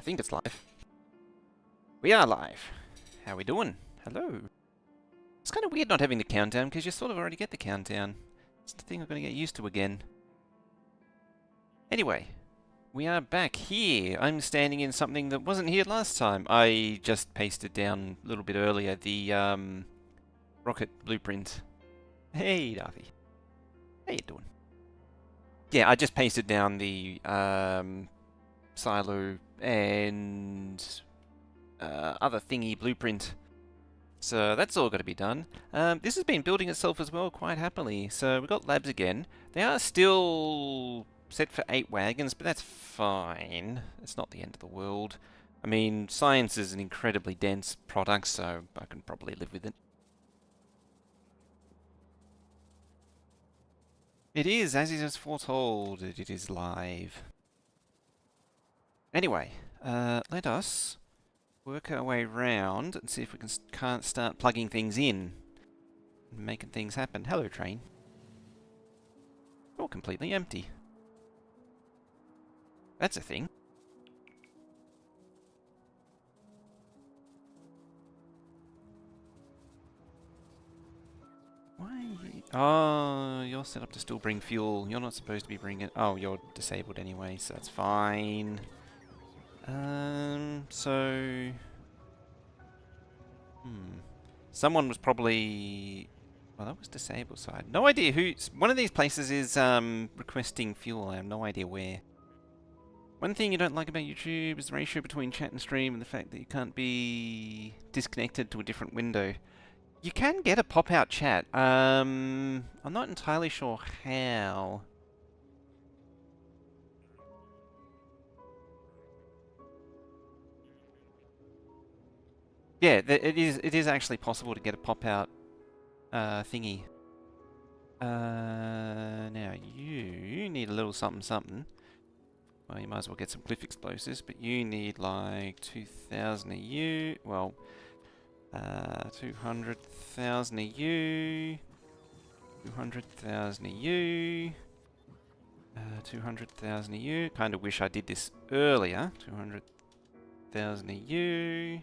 think it's live. We are live. How we doing? Hello. It's kind of weird not having the countdown because you sort of already get the countdown. It's the thing I'm going to get used to again. Anyway, we are back here. I'm standing in something that wasn't here last time. I just pasted down a little bit earlier the rocket blueprint. Hey, Darby. How you doing? Yeah, I just pasted down the silo and other thingy blueprint. So that's all got to be done. This has been building itself as well quite happily. So we've got labs again. They are still set for 8 wagons, but that's fine. It's not the end of the world. I mean, science is an incredibly dense product, so I can probably live with it. It is, as it is foretold, it is live. Anyway, let us work our way around and see if we can't start plugging things in and making things happen. Hello, train. You're completely empty. That's a thing. Why? Oh, you're set up to still bring fuel. You're not supposed to be bringing it. Oh, you're disabled anyway, so that's fine. So... Someone was probably... Well, that was disabled side. No idea who... One of these places is requesting fuel. I have no idea where. One thing you don't like about YouTube is the ratio between chat and stream and the fact that you can't be disconnected to a different window. You can get a pop-out chat. I'm not entirely sure how. Yeah, it is actually possible to get a pop-out thingy. Now you need a little something something. Well, you might as well get some cliff explosives, but you need like 2,000 EU. Well, 200,000 EU. 200,000 EU. 200,000 EU. Kind of wish I did this earlier. 200,000 EU.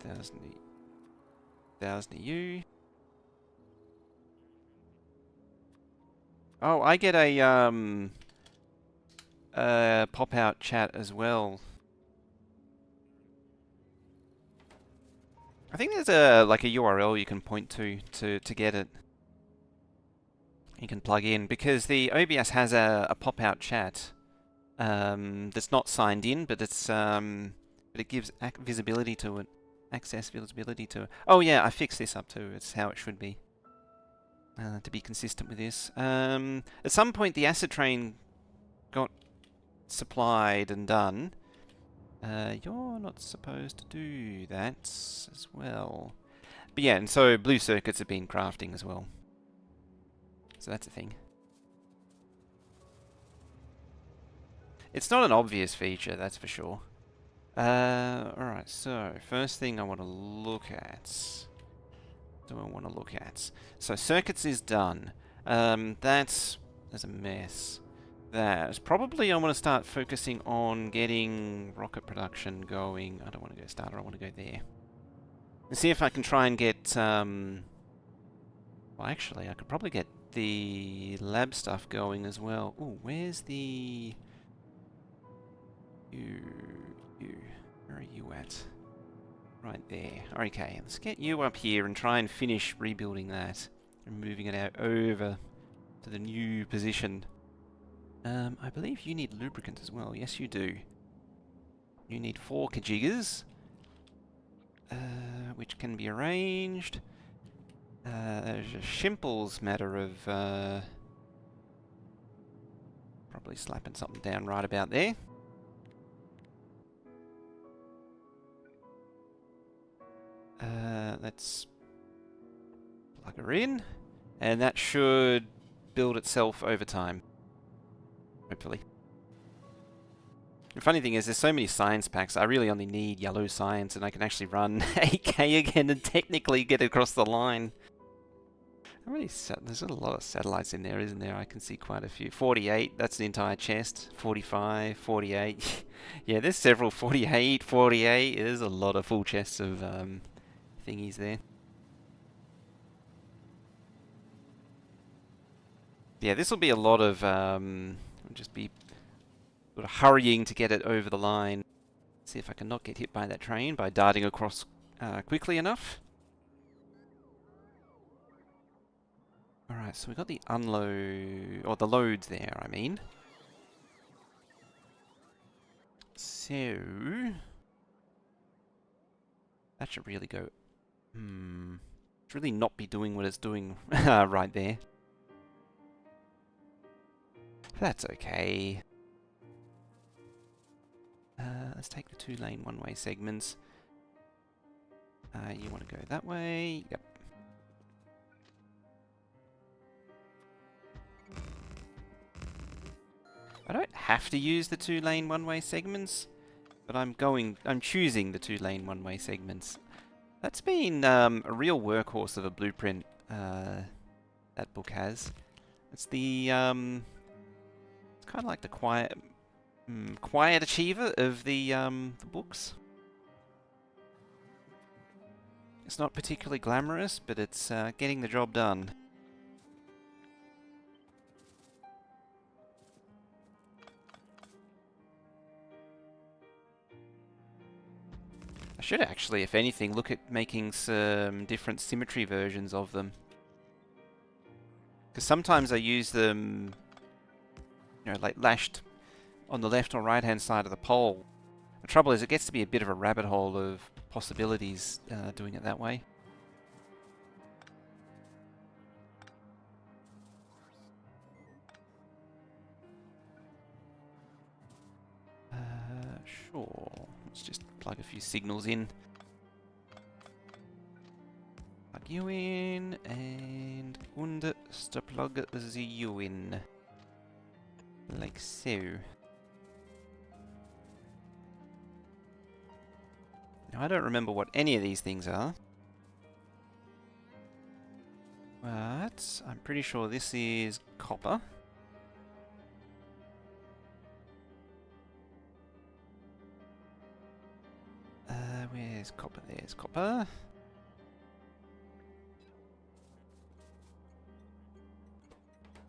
1,000 EU. Oh, I get a pop-out chat as well. I think there's like a URL you can point to get it. You can plug in because the OBS has a pop-out chat that's not signed in, but it's but it gives visibility to it. Access visibility to... Oh yeah, I fixed this up too. It's how it should be. To be consistent with this. At some point the acid train got supplied and done. You're not supposed to do that as well. But yeah, and so blue circuits have been crafting as well. So that's a thing. It's not an obvious feature, that's for sure. Alright, so first thing I want to look at. What do I want to look at? So circuits is done. There's a mess. Probably I want to start focusing on getting rocket production going. I don't want to go starter, I want to go there. And see if I can try and get, well actually I could probably get the lab stuff going as well. Ooh, where's the... Where are you at? Right there. Okay, let's get you up here and try and finish rebuilding that. And moving it out over to the new position. I believe you need lubricant as well. Yes, you do. You need 4 kajigas. Which can be arranged. There's a Shimple's matter of... probably slapping something down right about there. Let's plug her in, and that should build itself over time, hopefully. The funny thing is, there's so many science packs, I really only need yellow science, and I can actually run 8K again and technically get across the line. There's a lot of satellites in there, isn't there? I can see quite a few. 48, that's the entire chest. 45, 48. Yeah, there's several 48, 48. There's a lot of full chests of thingies there. Yeah, this will be a lot of just be sort of hurrying to get it over the line. See if I can not get hit by that train by darting across quickly enough. Alright, so we got the unload, or the loads there, I mean. So, that should really go. Should really not be doing what it's doing right there. That's okay. Let's take the 2-lane one-way segments. You want to go that way? Yep. I don't have to use the 2-lane one-way segments, but I'm choosing the 2-lane one-way segments. That's been a real workhorse of a blueprint that book has. It's the it's kind of like the quiet achiever of the books. It's not particularly glamorous, but it's getting the job done. I should actually, if anything, look at making some different symmetry versions of them. Because sometimes I use them, you know, like lashed on the left or right hand side of the pole. The trouble is it gets to be a bit of a rabbit hole of possibilities doing it that way. Sure. Let's just plug a few signals in. Plug you in, and plug you in. Like so. Now I don't remember what any of these things are. But I'm pretty sure this is copper. Where's copper? There's copper.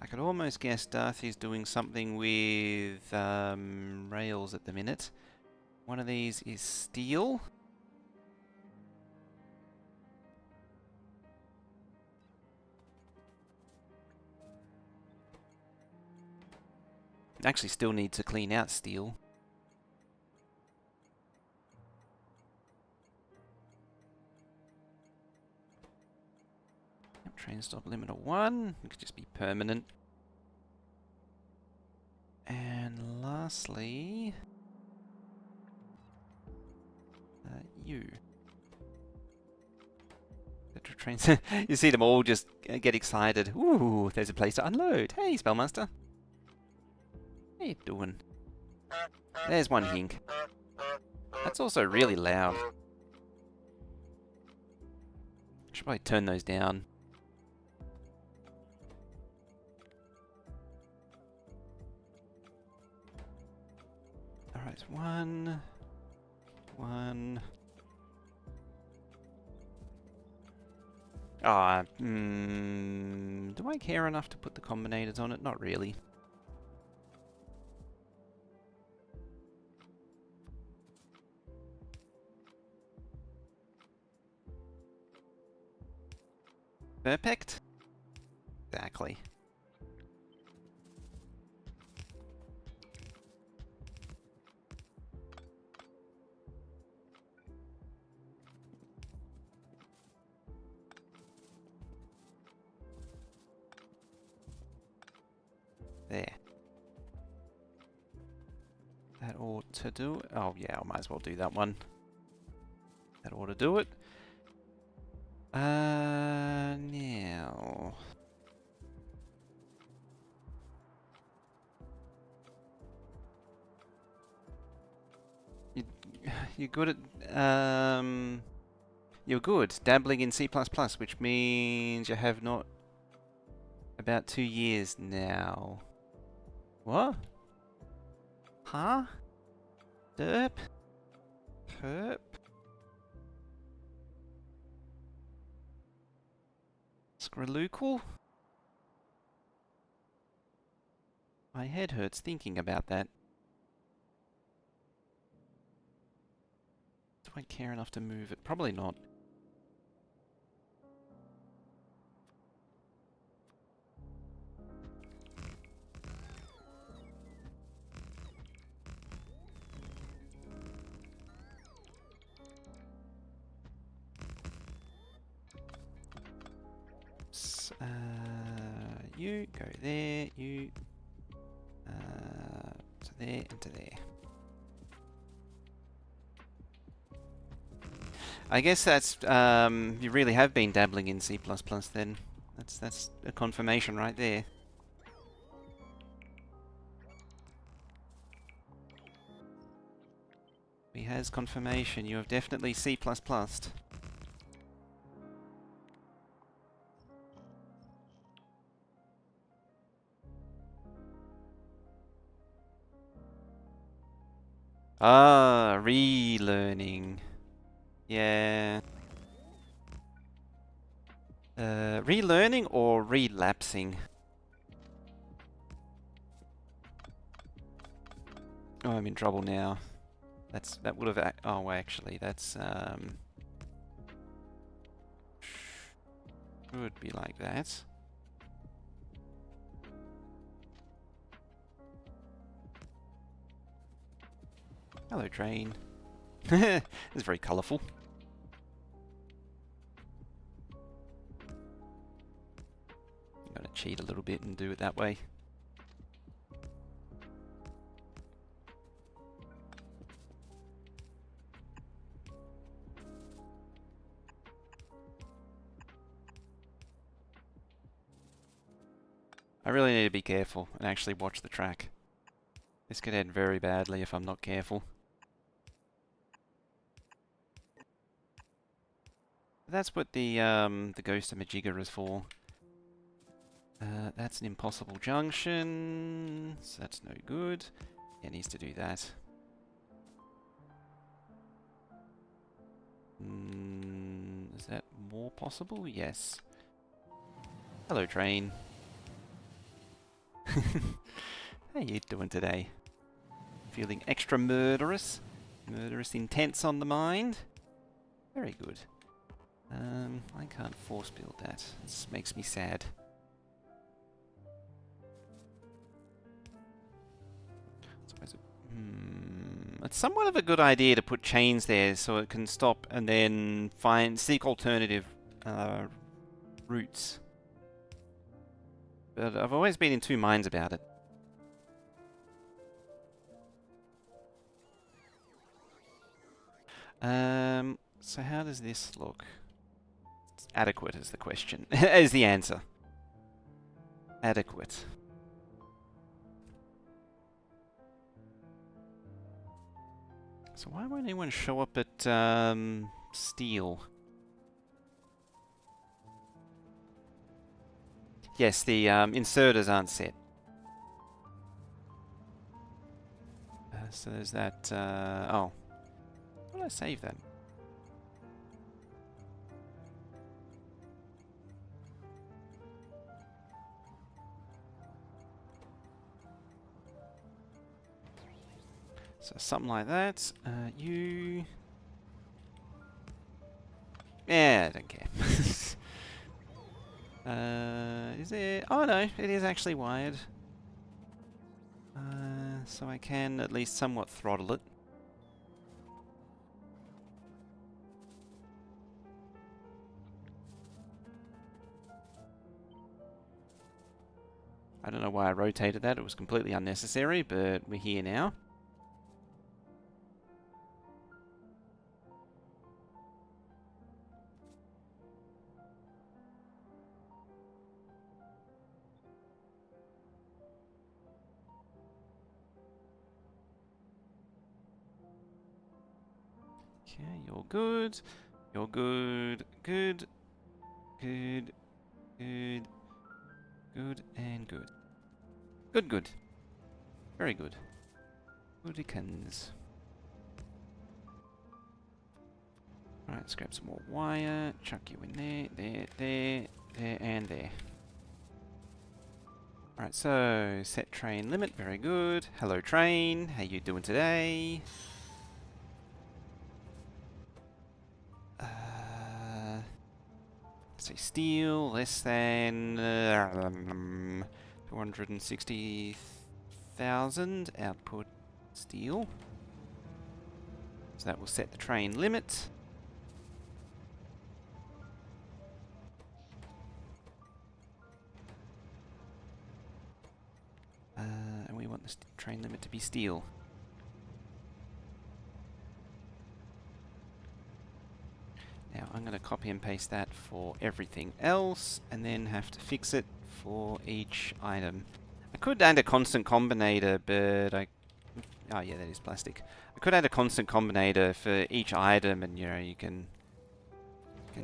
I could almost guess Darthy's doing something with rails at the minute. One of these is steel. Actually still need to clean out steel. Train stop limiter 1. It could just be permanent. And lastly, you. Trains. You see them all just get excited. Ooh, there's a place to unload. Hey, Spellmaster. How you doing? There's one hink. That's also really loud. I should probably turn those down. Alright, one. Do I care enough to put the combinators on it? Not really. Perfect? Exactly. There. That ought to do it. Oh yeah, I might as well do that one. That ought to do it. Now... You're good at... You're good. Dabbling in C++, which means you have not... About 2 years now. What? Huh? Derp. Perp. Skrilukel. My head hurts thinking about that. Do I care enough to move it? Probably not. You go there, you to there and to there. I guess that's you really have been dabbling in C++ then. That's a confirmation right there. He has confirmation. You have definitely C++'d. Ah, relearning. Yeah. Relearning or relapsing? Oh, I'm in trouble now. That would have. Oh, actually, that's should be like that. Hello, train. It's very colourful. I'm gonna cheat a little bit and do it that way. I really need to be careful and actually watch the track. This could end very badly if I'm not careful. That's what the Ghost of Majigger is for. That's an impossible junction, so that's no good. It needs to do that. Is that more possible? Yes. Hello, train. How you doing today? Feeling extra murderous? Murderous intents on the mind? Very good. I can't force build that. This makes me sad. It's somewhat of a good idea to put chains there so it can stop and then seek alternative routes. But I've always been in two minds about it. So how does this look? It's adequate is the question, is the answer. Adequate. So why won't anyone show up at steel? Yes, the inserters aren't set. So there's that. Oh, why did I save that? So something like that. You. Yeah, I don't care. Is it? Oh no, it is actually wired. So I can at least somewhat throttle it. I don't know why I rotated that, it was completely unnecessary, but we're here now. Okay, you're good. You're good. Good. Good. Good. Good and good. Good, good. Very good. Goodikins. Alright, let's grab some more wire, chuck you in there, and there. Alright, so set train limit, very good. Hello train, how you doing today? Let's say steel, less than 460,000 output steel. So that will set the train limit. And we want the train limit to be steel. Now I'm going to copy and paste that for everything else, and then have to fix it for each item. I could add a constant combinator, but oh yeah, that is plastic. I could add a constant combinator for each item, and you know, you can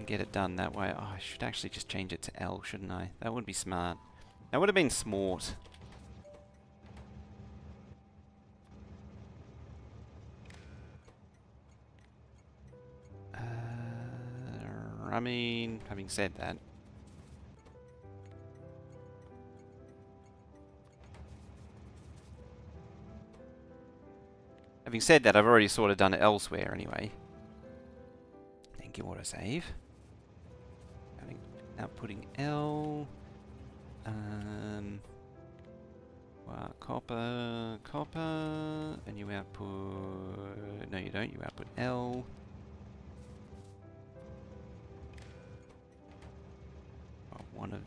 get it done that way. Oh, I should actually just change it to L, shouldn't I? That would be smart. That would have been smart. I mean, having said that, I've already sort of done it elsewhere anyway. Thank you, autosave. Outputting L. Well, copper, and you output. No, you don't. You output L. Oh, one of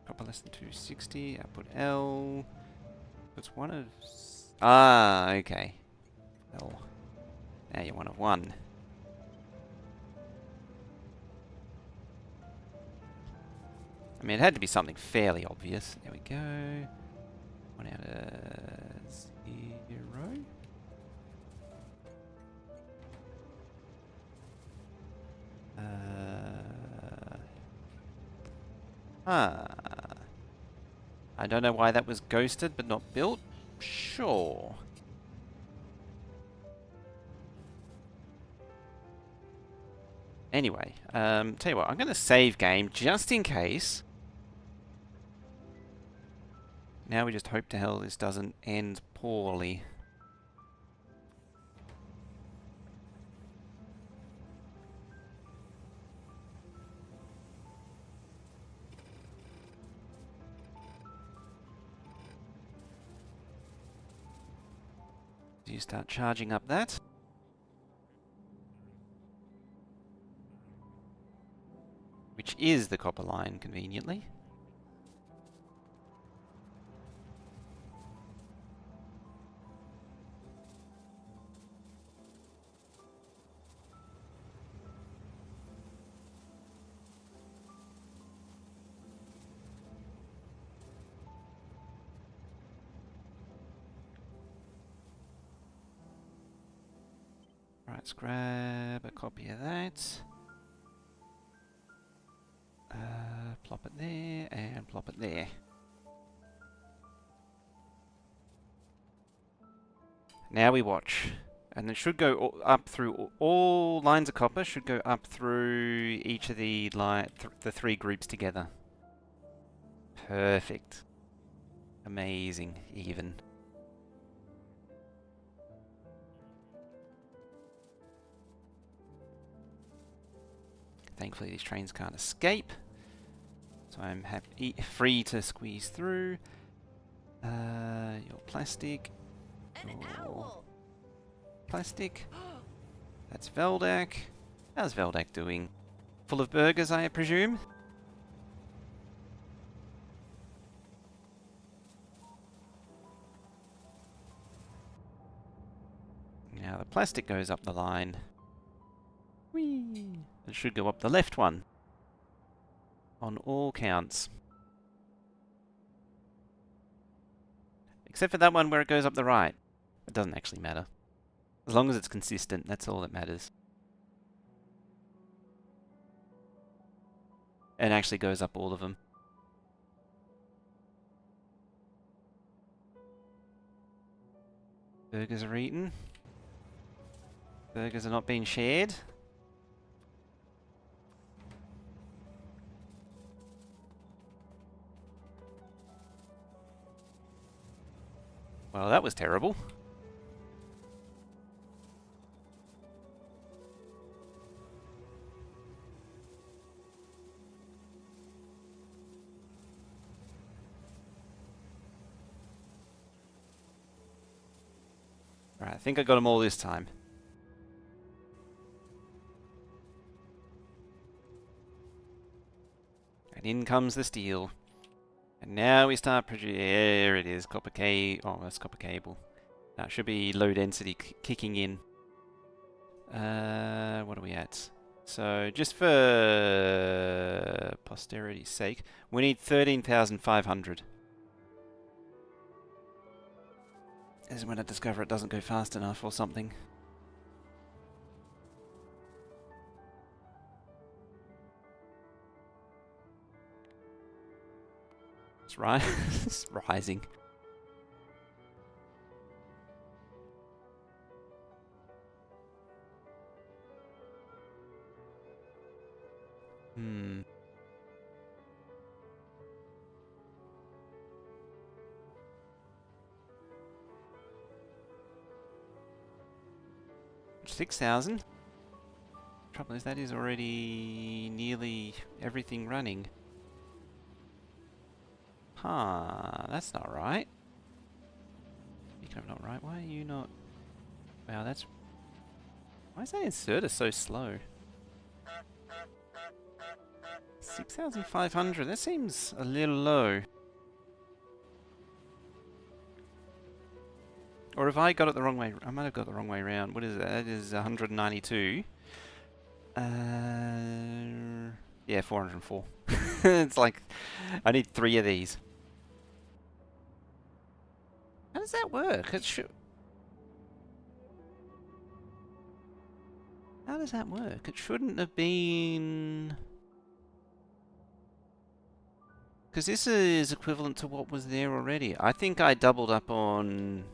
copper less than 260. Output L. It's one of. Ah, okay. L. Now you're one of one. I mean, it had to be something fairly obvious. There we go. 1 out of 0. I don't know why that was ghosted but not built. Sure. Anyway, tell you what, I'm going to save game just in case. Now we just hope to hell this doesn't end poorly. Do you start charging up that? Which is the copper line, conveniently. Right, let's grab a copy of that. Plop it there, and plop it there. Now we watch. And it should go up through all lines of copper, should go up through each of the the 3 groups together. Perfect. Amazing, even. Thankfully these trains can't escape. So I'm free to squeeze through. Your plastic. Your plastic. That's Veldak. How's Veldak doing? Full of burgers, I presume? Now the plastic goes up the line. Whee! It should go up the left one. On all counts. Except for that one where it goes up the right. It doesn't actually matter. As long as it's consistent, that's all that matters. It actually goes up all of them. Burgers are eaten. Burgers are not being shared. Well, that was terrible. Alright, I think I got them all this time. And in comes the steel. And now we start producing... There it is, copper cable. Oh, that's copper cable. That should be low density kicking in. What are we at? So, just for posterity's sake, we need 13,500. This is when I discover it doesn't go fast enough or something. It's it's rising. Hmm. $6,000? Trouble is, that is already nearly everything running. Huh, that's not right. Speaking of not right, why are you not... Wow, that's... Why is that inserter so slow? 6,500, that seems a little low. Or have I got it the wrong way? I might have got it the wrong way around. What is that? That is 192. Yeah, 404. It's like, I need 3 of these. How does that work? It should... How does that work? It shouldn't have been... Because this is equivalent to what was there already. I think I doubled up on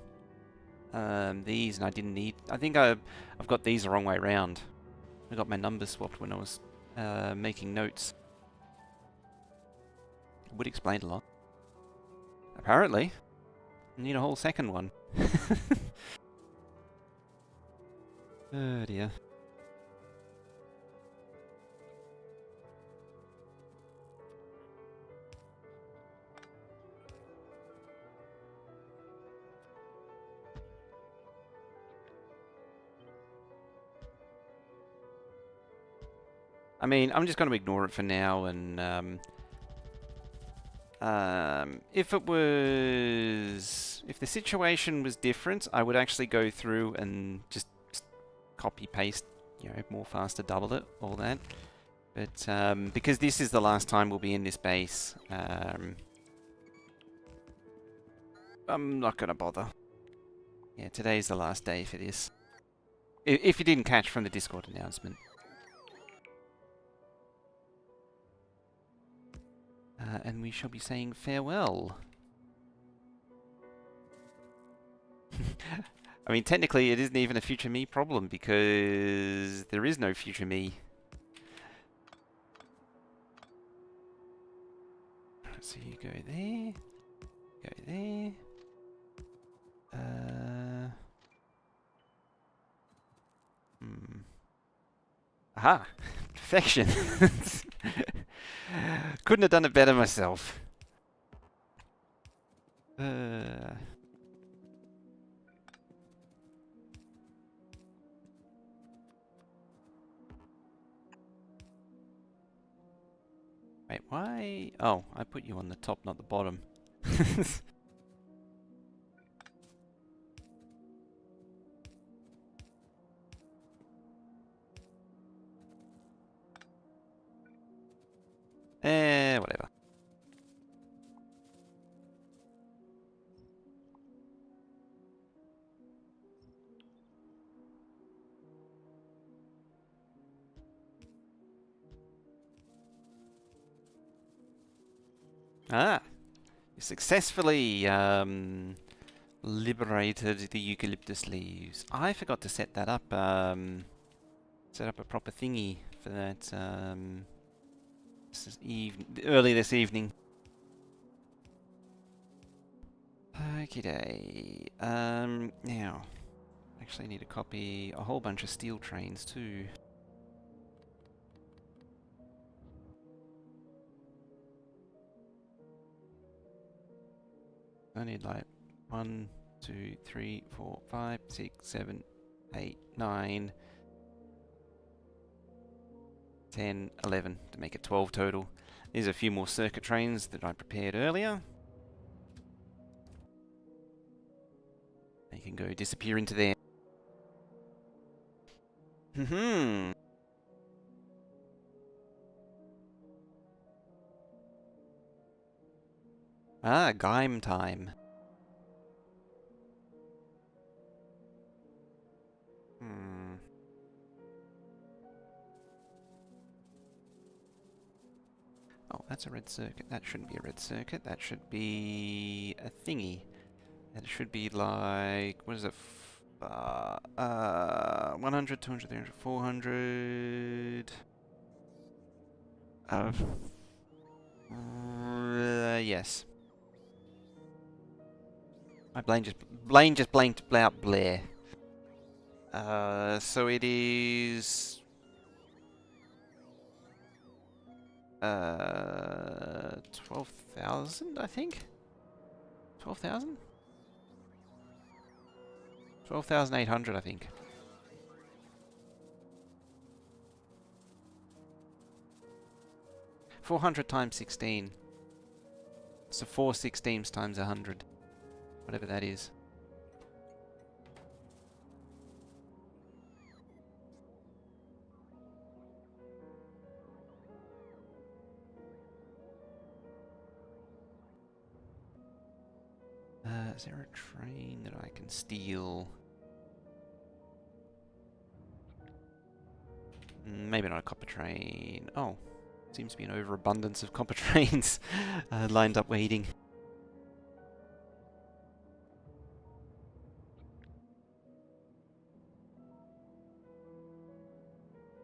these and I didn't need... I think I've got these the wrong way around. I got my numbers swapped when I was making notes. It would explain a lot. Apparently. I need a whole second one. Oh dear. I mean, I'm just going to ignore it for now, and if the situation was different, I would actually go through and just copy paste, you know, more faster, double it, all that. But because this is the last time we'll be in this base, I'm not going to bother. Yeah, today's the last day for this. If you didn't catch from the Discord announcement. And we shall be saying farewell. I mean, technically it isn't even a future me problem because there is no future me. So you go there, go there. Aha! Perfection! Couldn't have done it better myself. Wait, why? Oh, I put you on the top, not the bottom. Whatever. Ah, you successfully Liberated the eucalyptus leaves. I forgot to set that up, set up a proper thingy for that, early this evening. Okay, now, actually need to copy a whole bunch of steel trains too. I need like 1, 2, 3, 4, 5, 6, 7, 8, 9, 10, 11 to make it 12 total. There's a few more circuit trains that I prepared earlier. They can go disappear into there. Ah, Gaim time. Oh, that's a red circuit. That shouldn't be a red circuit. That should be a thingy. That should be like, what is it? 100, 200, 300, 400. Yes. My brain just blanked out Blair. So it is 12,000, I think. 12,000? 12,800, I think. $400 times 16. So 4 16s times 100. Whatever that is. Is there a train that I can steal? Maybe not a copper train. Oh, seems to be an overabundance of copper trains lined up waiting.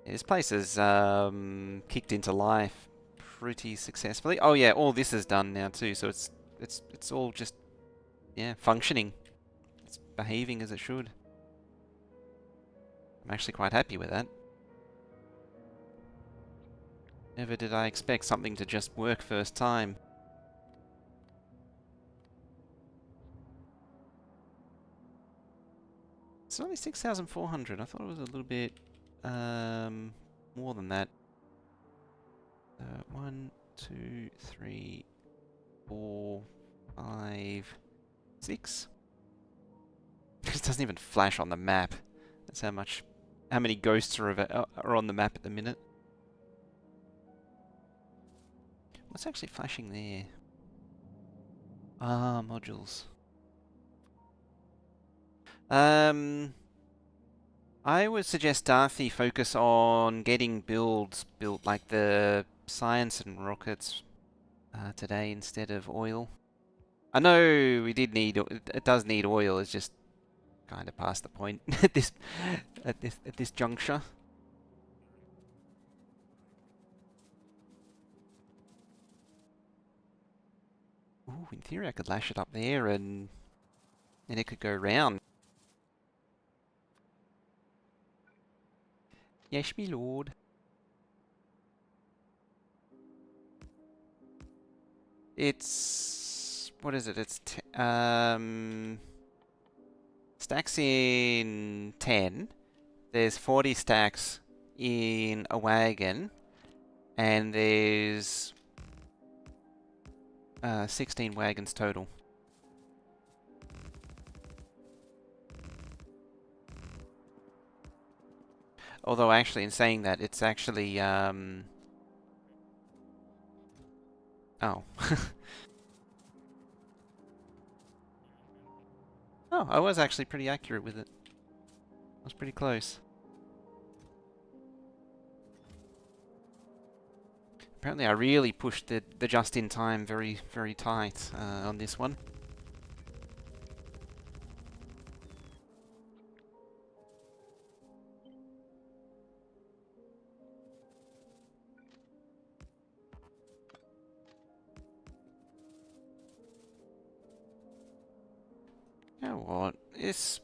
Yeah, this place has kicked into life pretty successfully. Oh yeah, all this is done now too, so it's all just, yeah, functioning. It's behaving as it should. I'm actually quite happy with that. Never did I expect something to just work first time. It's only 6,400. I thought it was a little bit more than that. 1, 2, 3, 4, 5, 6. It just doesn't even flash on the map. That's how many ghosts are on the map at the minute. What's actually flashing there? Ah, modules. I would suggest Darthy focus on getting builds built, like the science and rockets today instead of oil. I know we did need it does need oil. It's just kind of past the point at this juncture. Ooh, in theory I could lash it up there and it could go round. Yes, me lord. It's, what is it? It's stacks in 10. There's 40 stacks in a wagon, and there's 16 wagons total. Although actually, in saying that, it's actually oh. Oh, I was actually pretty accurate with it. I was pretty close. Apparently I really pushed the just-in-time very, very tight on this one. know what? This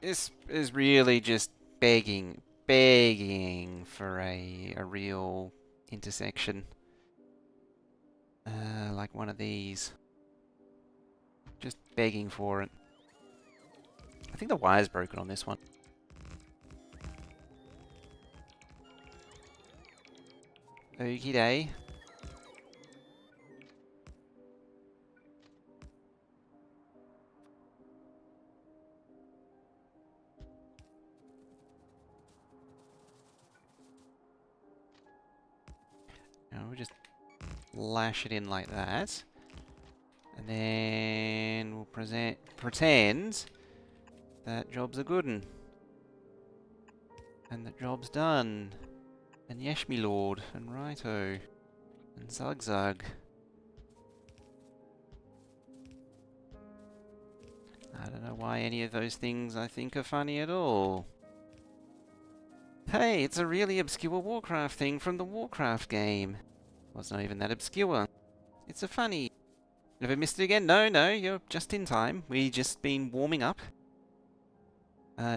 is really just begging for a real intersection. Like one of these. Just begging for it. I think the wire's broken on this one. Okie day. Now we'll just lash it in like that. And then we'll pretend that job's a good un. And the job's done. And yes, me lord. And righto. And zug zug. I don't know why any of those things I think are funny at all. Hey, it's a really obscure Warcraft thing from the Warcraft game. Well, it's not even that obscure. It's a funny. Never missed it again? No, you're just in time. We just been warming up.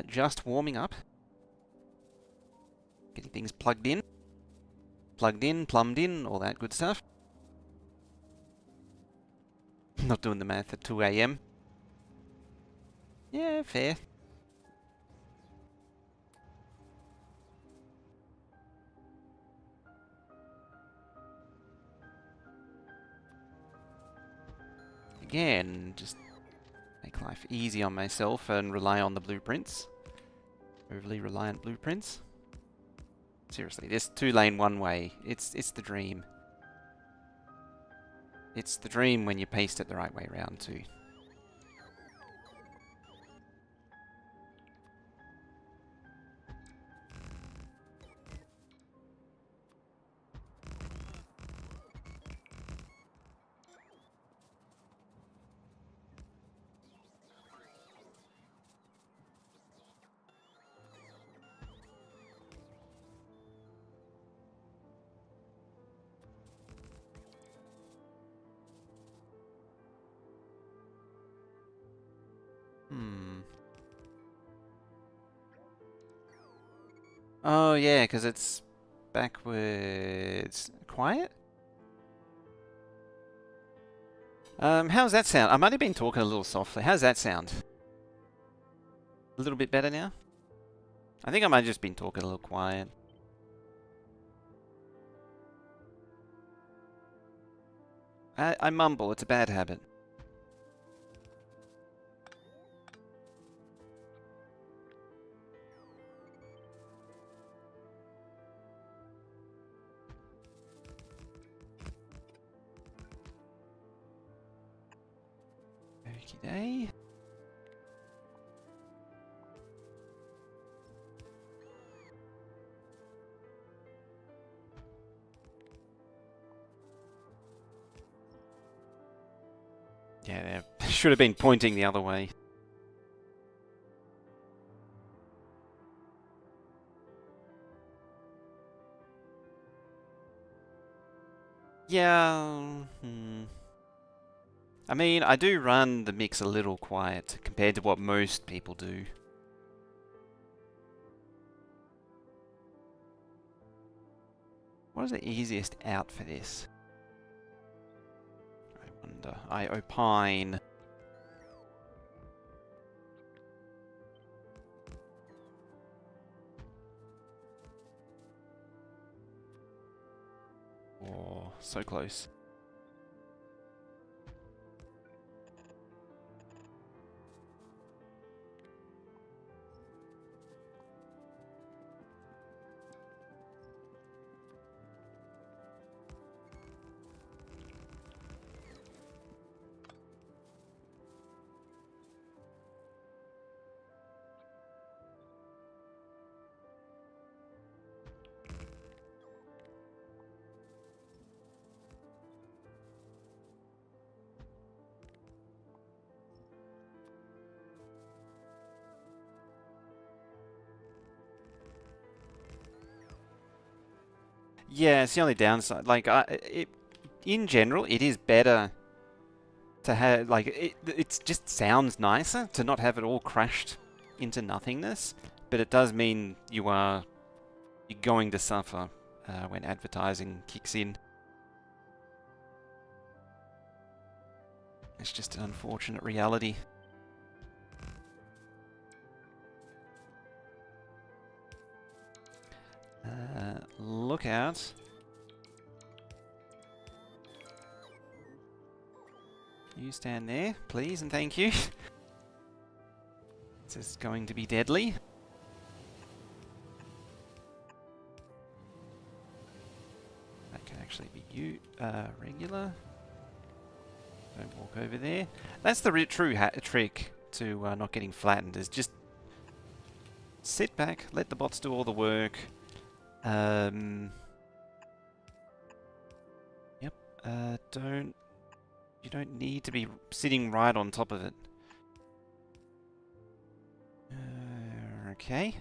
Just warming up. Getting things plugged in. Plugged in, plumbed in, all that good stuff. Not doing the math at 2 AM. Yeah, fair. Again, just make life easy on myself and rely on the blueprints. Overly reliant blueprints. Seriously, this 2-lane one-way, it's the dream. It's the dream when you paste it the right way around too. Oh yeah, because it's backwards. Quiet? How's that sound? I might have been talking a little softly. How's that sound? A little bit better now? I think I might have just been talking a little quiet. I mumble, it's a bad habit. Okie day. Yeah, they should have been pointing the other way. Yeah. I mean, I do run the mix a little quiet compared to what most people do. What is the easiest out for this? I wonder. I opine. Oh, so close. Yeah, it's the only downside. Like, in general, it is better to have, like, it just sounds nicer to not have it all crashed into nothingness, but it does mean you're going to suffer when advertising kicks in. It's just an unfortunate reality. Look out. You stand there, please, and thank you. This is going to be deadly. That can actually be you, regular. Don't walk over there. That's the true trick to not getting flattened, is just sit back, let the bots do all the work. Yep. You don't need to be sitting right on top of it. Okay.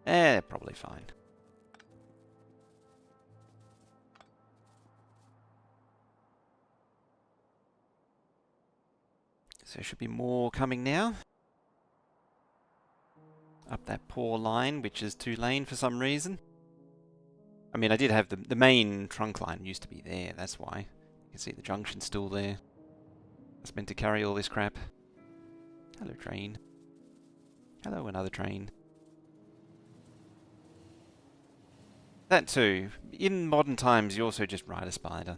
Probably fine. So there should be more coming now. Up that poor line, which is 2-lane for some reason. I mean, I did have the main trunk line used to be there, that's why. You can see the junction's still there. It's meant to carry all this crap. Hello, train. Hello, another train. That too. In modern times, you also just ride a spider.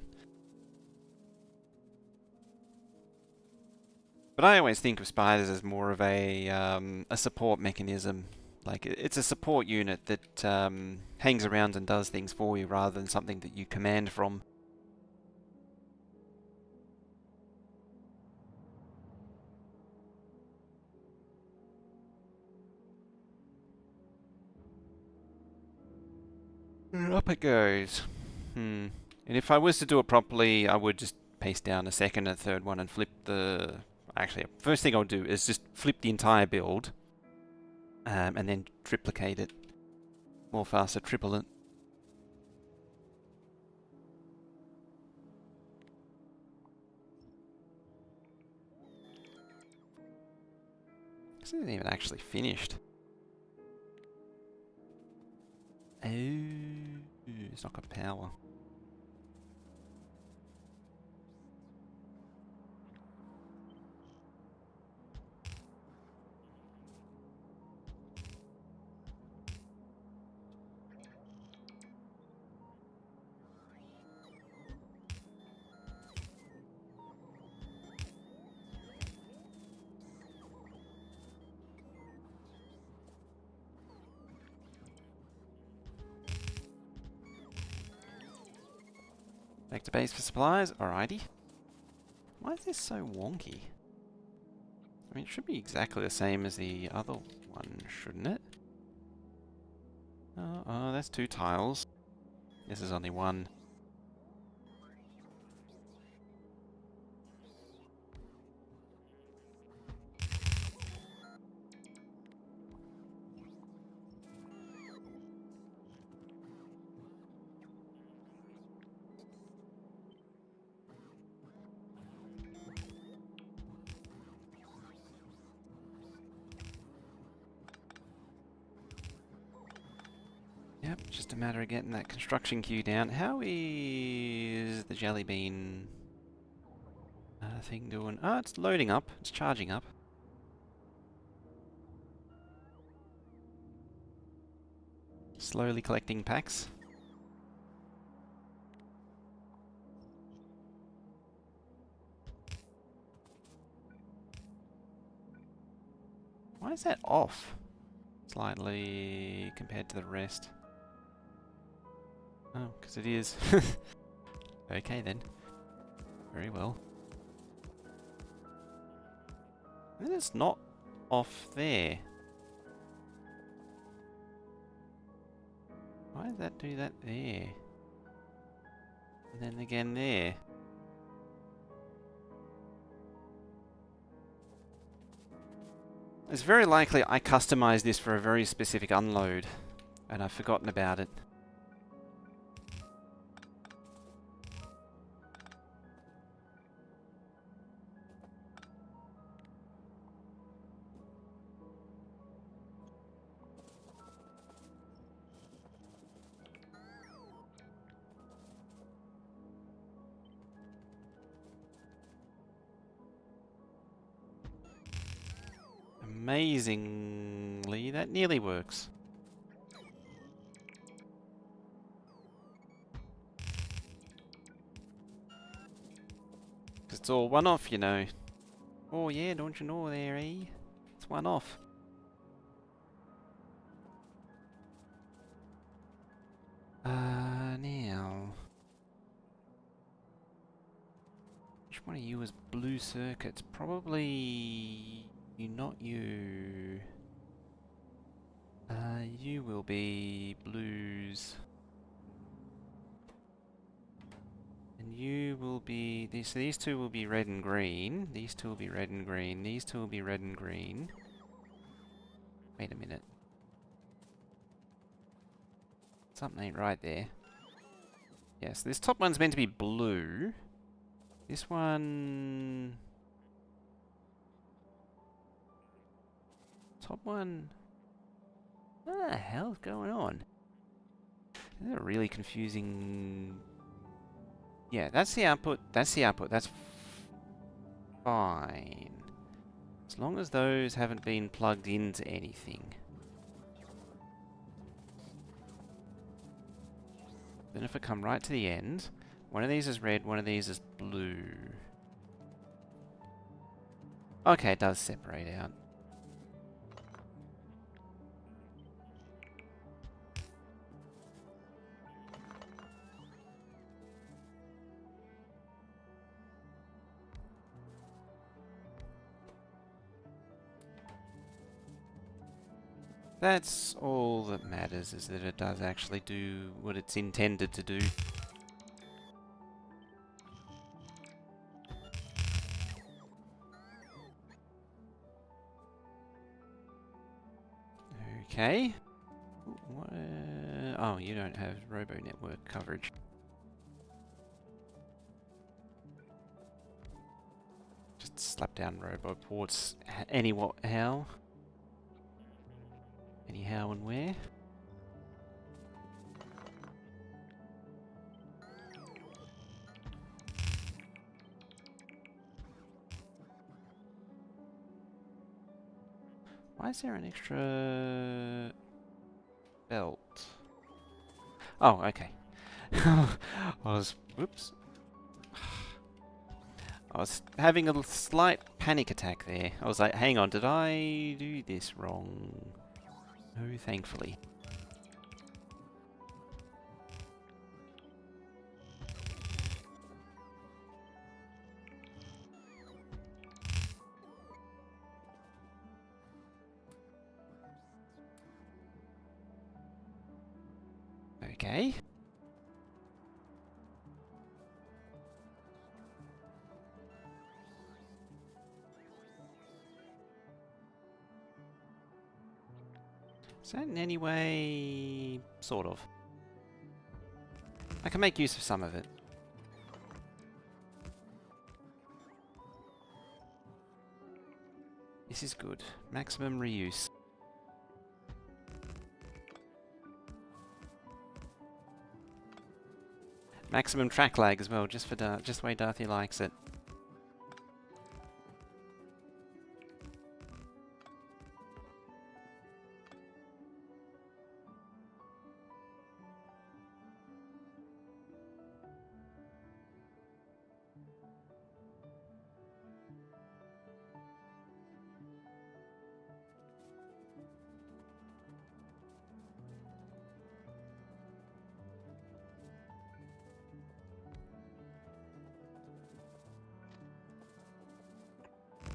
But I always think of spiders as more of a support mechanism. Like, it's a support unit that hangs around and does things for you rather than something that you command from. Up it goes. And if I was to do it properly, I would just paste down a second and third one and flip the... Actually, first thing I'll do is just flip the entire build. And then triplicate it. More faster, triple it. This isn't even actually finished. Oh, it's not got power. Back to base for supplies, alrighty. Why is this so wonky? I mean, it should be exactly the same as the other one, shouldn't it? Oh, that's 2 tiles. This is only 1. Yep, just a matter of getting that construction queue down. How is the jelly bean thing doing? Oh, it's loading up. It's charging up. Slowly collecting packs. Why is that off? Slightly compared to the rest. Oh, because it is. Okay then. Very well. And then it's not off there. Why does that do that there? And then again there. It's very likely I customized this for a very specific unload, and I've forgotten about it. Amazingly, that nearly works. It's all one-off, you know. Oh yeah, don't you know there, eh? It's one-off. Now... Which one of you is blue circuits? Probably... you, not you. You will be blues. And you will be... So these two will be red and green. These two will be red and green. These two will be red and green. Wait a minute. Something ain't right there. Yes, this top one's meant to be blue. This one... Top one... What the hell's going on? This is a really confusing... Yeah, that's the output. That's the output. That's fine. As long as those haven't been plugged into anything. Then if I come right to the end, one of these is red, one of these is blue. Okay, it does separate out. That's all that matters, is that it does actually do what it's intended to do. Okay. Oh, you don't have Robo Network coverage. Just slap down Robo ports anyhow and where. Why is there an extra belt? Oh, okay. Whoops. I was having a slight panic attack there. I was like, hang on, did I do this wrong? No, thankfully. Okay. Is that in any way... sort of? I can make use of some of it. This is good. Maximum reuse. Maximum track lag as well, just the way Darthy likes it.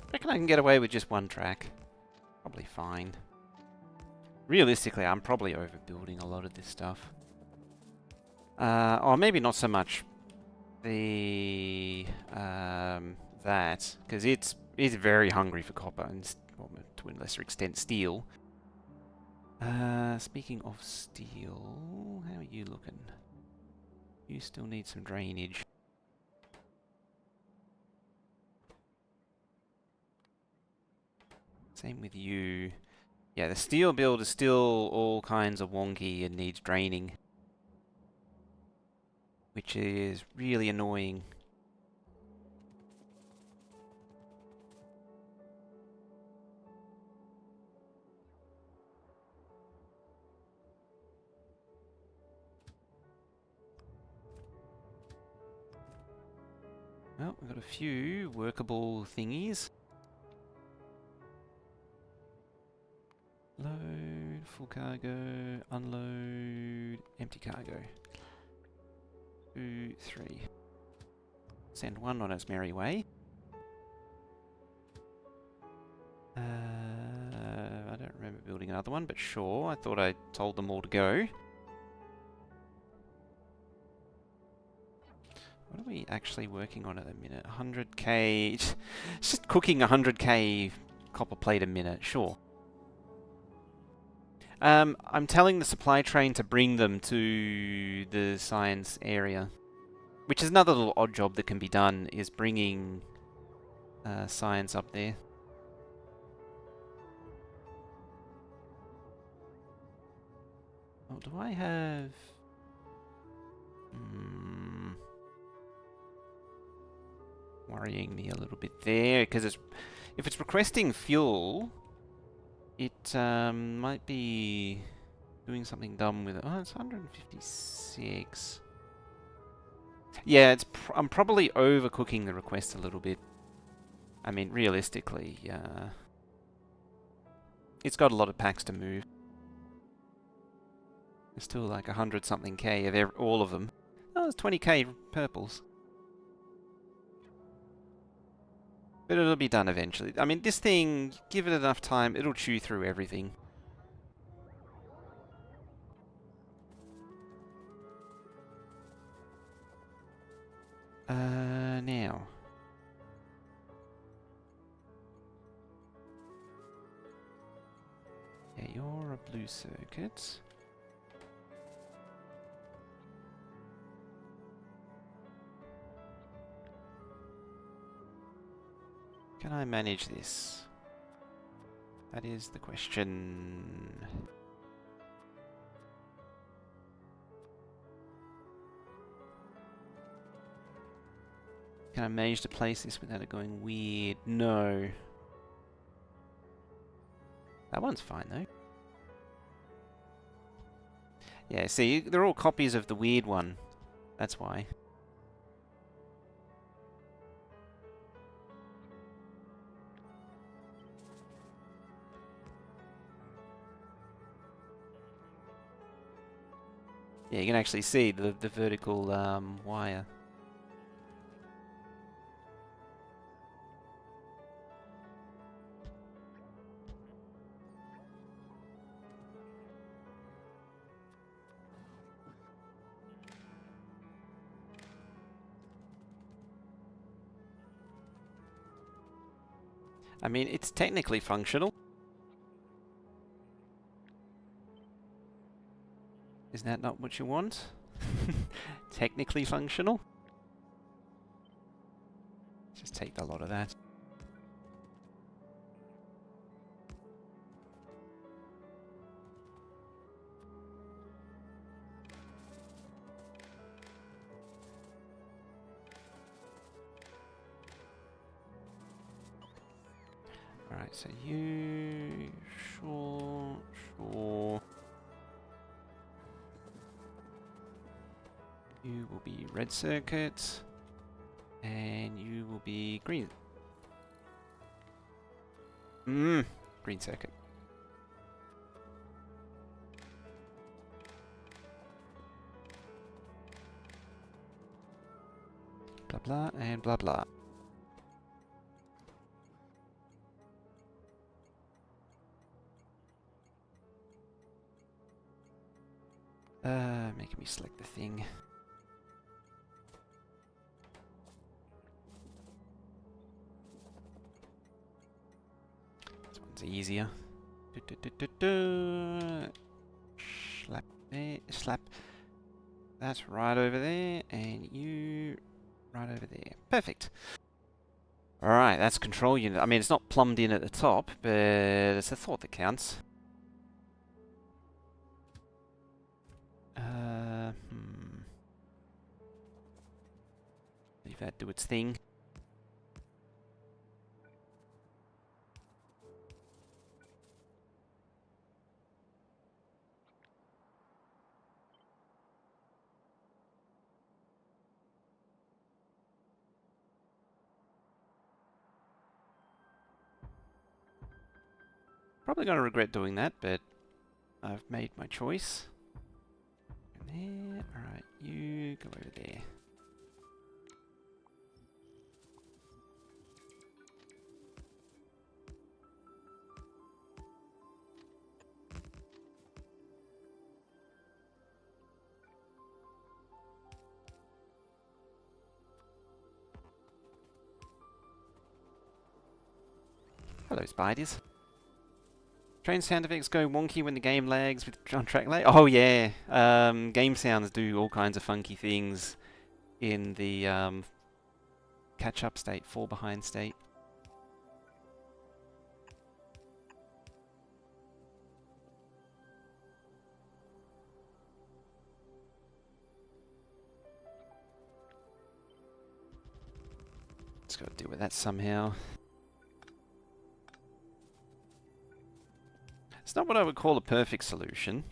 I reckon I can get away with just one track. Probably fine. Realistically, I'm probably overbuilding a lot of this stuff. Or maybe not so much the that, because it's very hungry for copper and well, to a lesser extent steel. Speaking of steel, how are you looking? You still need some drainage. Same with you. Yeah, the steel build is still all kinds of wonky and needs draining, which is really annoying. Oh, we've got a few workable thingies. Load, full cargo, unload, empty cargo. 2, 3. Send one on its merry way. I don't remember building another one, but sure, I thought I told them all to go. What are we actually working on at the minute? 100k. It's just cooking 100k copper plate a minute, sure. I'm telling the supply train to bring them to the science area. Which is another little odd job that can be done, is bringing science up there. Oh, do I have... worrying me a little bit there, because if it's requesting fuel, it might be doing something dumb with it. Oh, it's 156. Yeah, I'm probably overcooking the request a little bit. I mean, realistically, it's got a lot of packs to move. There's still like 100-something K of all of them. Oh, there's 20k purples. But it'll be done eventually. I mean, this thing, give it enough time, it'll chew through everything. Now. Yeah, you're a blue circuit. Can I manage this? That is the question. Can I manage to place this without it going weird? No. That one's fine though. Yeah, see, they're all copies of the weird one. That's why. Yeah, you can actually see the vertical wire. I mean, it's technically functional. Isn't that not what you want? Technically functional? Just take a lot of that. Alright, so you... Sure, sure. You will be red circuit. And you will be green. Green circuit. Blah blah and blah blah. Making me select the thing. This one's easier. Slap there, slap. That's right over there, and you right over there. Perfect. Alright, that's control unit. I mean, it's not plumbed in at the top, but it's the thought that counts. Leave that do its thing. Probably going to regret doing that, but I've made my choice. There. Alright, you go over there. Hello, spiders. Train sound effects go wonky when the game lags with on-track lag. Oh yeah, game sounds do all kinds of funky things in the catch-up state, fall behind state. Just got to deal with that somehow. It's not what I would call a perfect solution.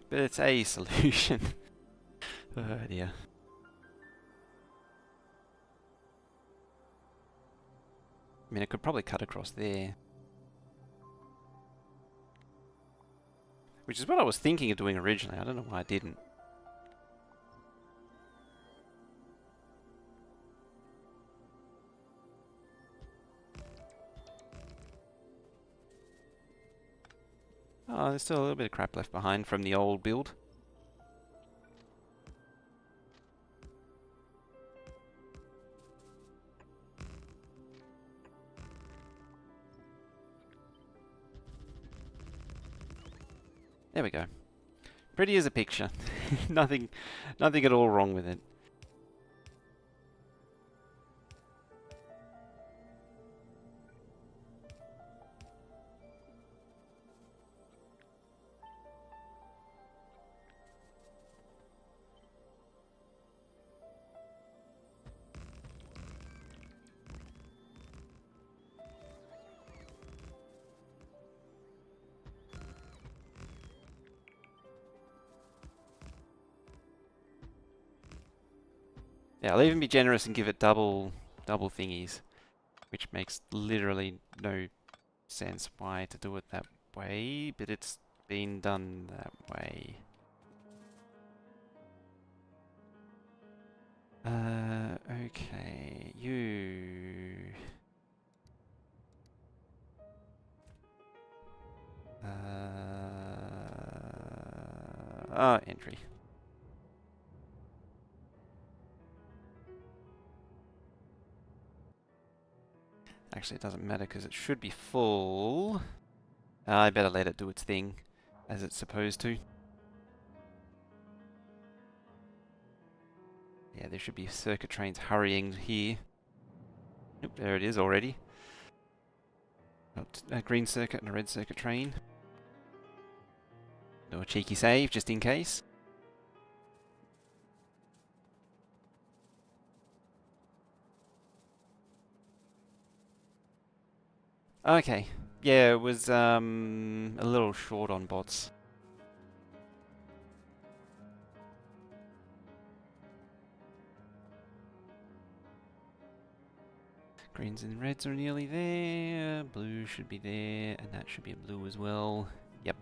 But it's a solution. Oh dear. I mean, I could probably cut across there. Which is what I was thinking of doing originally. I don't know why I didn't. Oh, there's still a little bit of crap left behind from the old build. There we go. Pretty as a picture. nothing at all wrong with it. Yeah, I'll even be generous and give it double thingies, which makes literally no sense why to do it that way, but it's been done that way. Okay, you... entry. Actually, it doesn't matter because it should be full. I better let it do its thing, as it's supposed to. Yeah, there should be circuit trains hurrying here. Nope, there it is already. Got a green circuit and a red circuit train. Do a cheeky save, just in case. Okay. Yeah, it was a little short on bots. Greens and reds are nearly there. Blue should be there, and that should be a blue as well. Yep.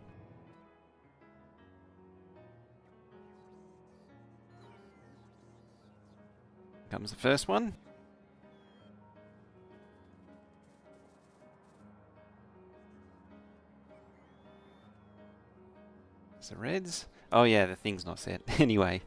Comes the first one. It's the reds. Oh yeah, the thing's not set. Anyway.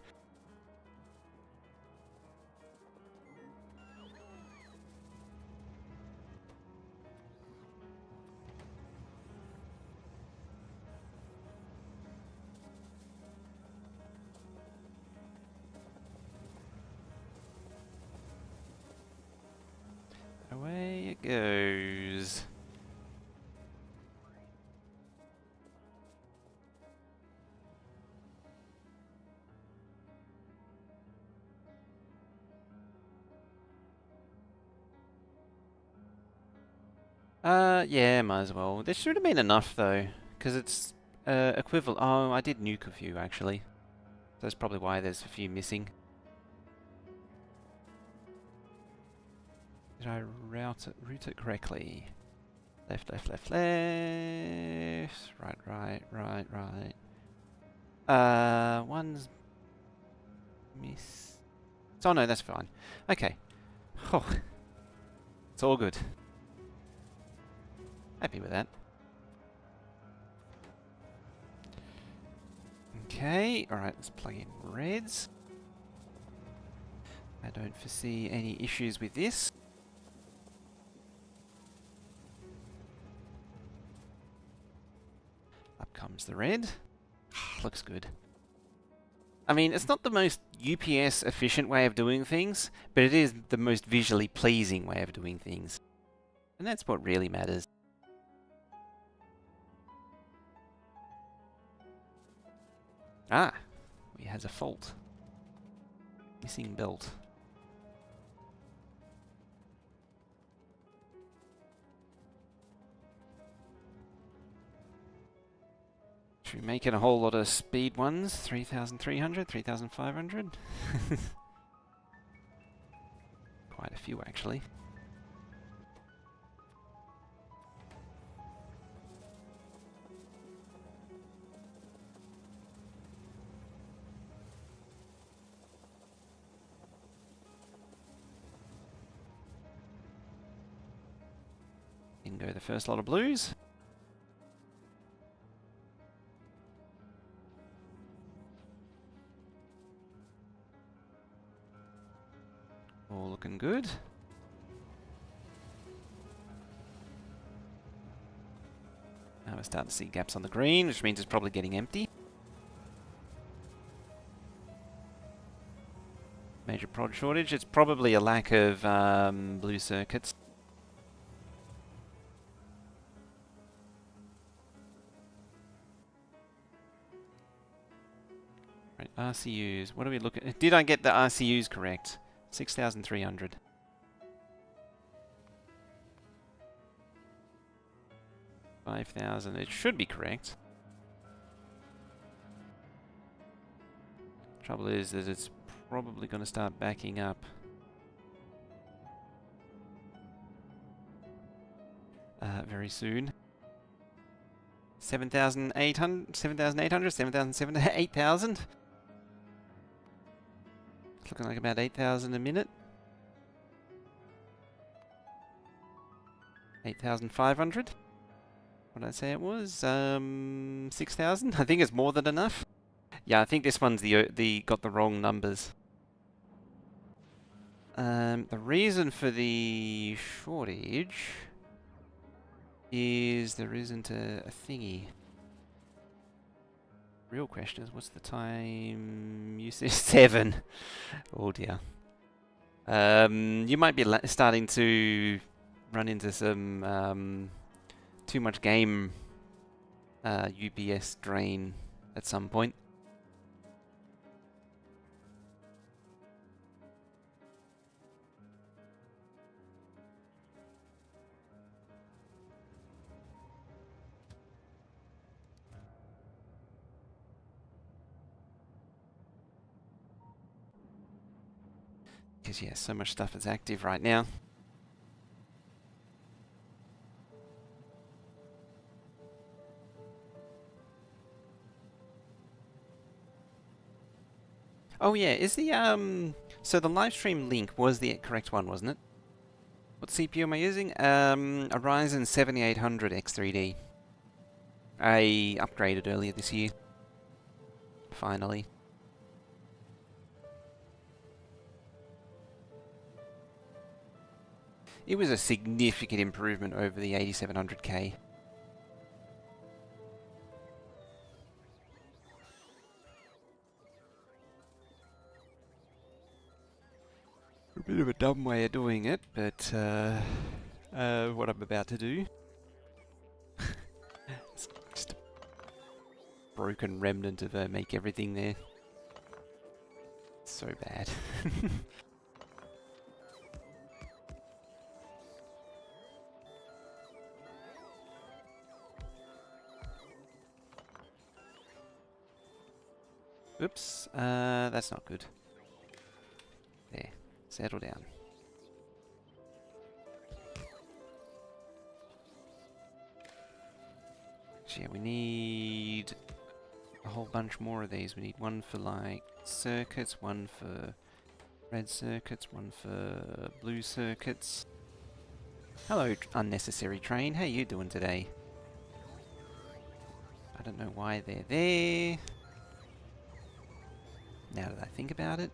Away it goes. Yeah, might as well. There should have been enough though, Because it's equivalent. Oh, I did nuke a few actually. That's probably why there's a few missing. Did I route it correctly? Left, left, left, left. Right, right, right, right. One's miss. Oh no, that's fine. Okay. Oh, it's all good. Happy with that. Okay, alright, let's plug in reds. I don't foresee any issues with this. Up comes the red. Looks good. I mean, it's not the most UPS efficient way of doing things, but it is the most visually pleasing way of doing things. And that's what really matters. Ah, he has a fault. Missing belt. Should we make it a whole lot of speed ones? 3,300, 3,500? Quite a few, actually. In go the first lot of blues. All looking good. Now we're starting to see gaps on the green, which means it's probably getting empty. Major prod shortage. It's probably a lack of blue circuits. Right, RCUs. What do we look at? Did I get the RCUs correct? 6,300. 5,000. It should be correct. Trouble is that it's probably going to start backing up. Very soon. 7,800, 7,800, 7,700, 8,000. It's looking like about 8,000 a minute. 8,500. What did I say it was? 6,000? I think it's more than enough. Yeah, I think this one's got the wrong numbers. The reason for the shortage is there isn't a thingy. Real question is, what's the time? You said 7. Oh dear. You might be starting to run into some too much game UPS drain at some point. Because yeah, so much stuff is active right now. Oh yeah, is the so the live stream link was the correct one, wasn't it? What CPU am I using? A Ryzen 7800 X3D. I upgraded earlier this year. Finally. It was a significant improvement over the 8700K. A bit of a dumb way of doing it, but what I'm about to do. It's just a broken remnant of make everything there. It's so bad. Oops, that's not good. There, settle down. So yeah, we need a whole bunch more of these. We need one for like circuits, one for red circuits, one for blue circuits. Hello, unnecessary train. How you doing today? I don't know why they're there. Now that I think about it.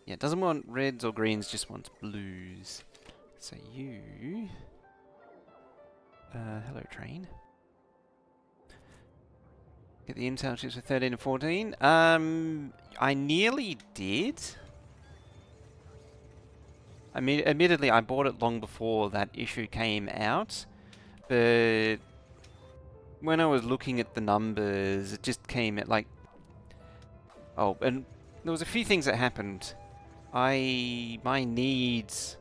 Yeah, it doesn't want reds or greens, just wants blues. So you... hello train. Get the Intel chips for 13 and 14. I nearly did. I mean, admittedly, I bought it long before that issue came out, but when I was looking at the numbers, it just came at like... Oh, and there was a few things that happened. My needs...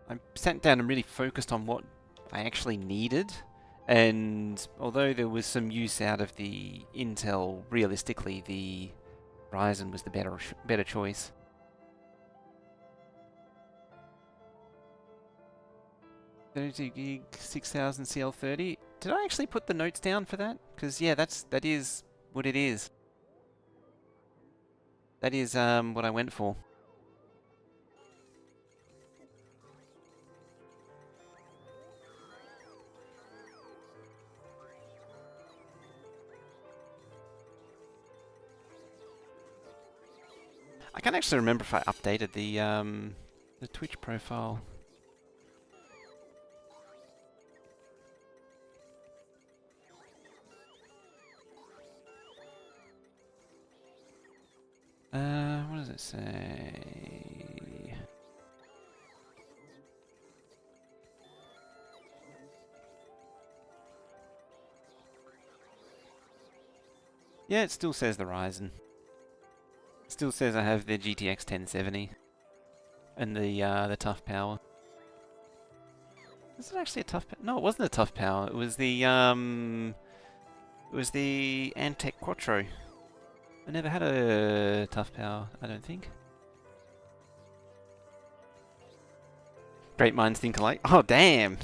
I sat down and really focused on what I actually needed. And although there was some use out of the Intel, realistically, the Ryzen was the better choice. 32 gig, 6000 CL30. Did I actually put the notes down for that? Because yeah, that is what it is. That is what I went for. I can't actually remember if I updated the Twitch profile. What does it say? Yeah, it still says the Ryzen. It still says I have the GTX 1070 and the tough power. Was it actually a tough power? No, it wasn't a tough power. It was the Antec Quattro. I never had a tough power, I don't think. Great minds think alike. Oh, damn!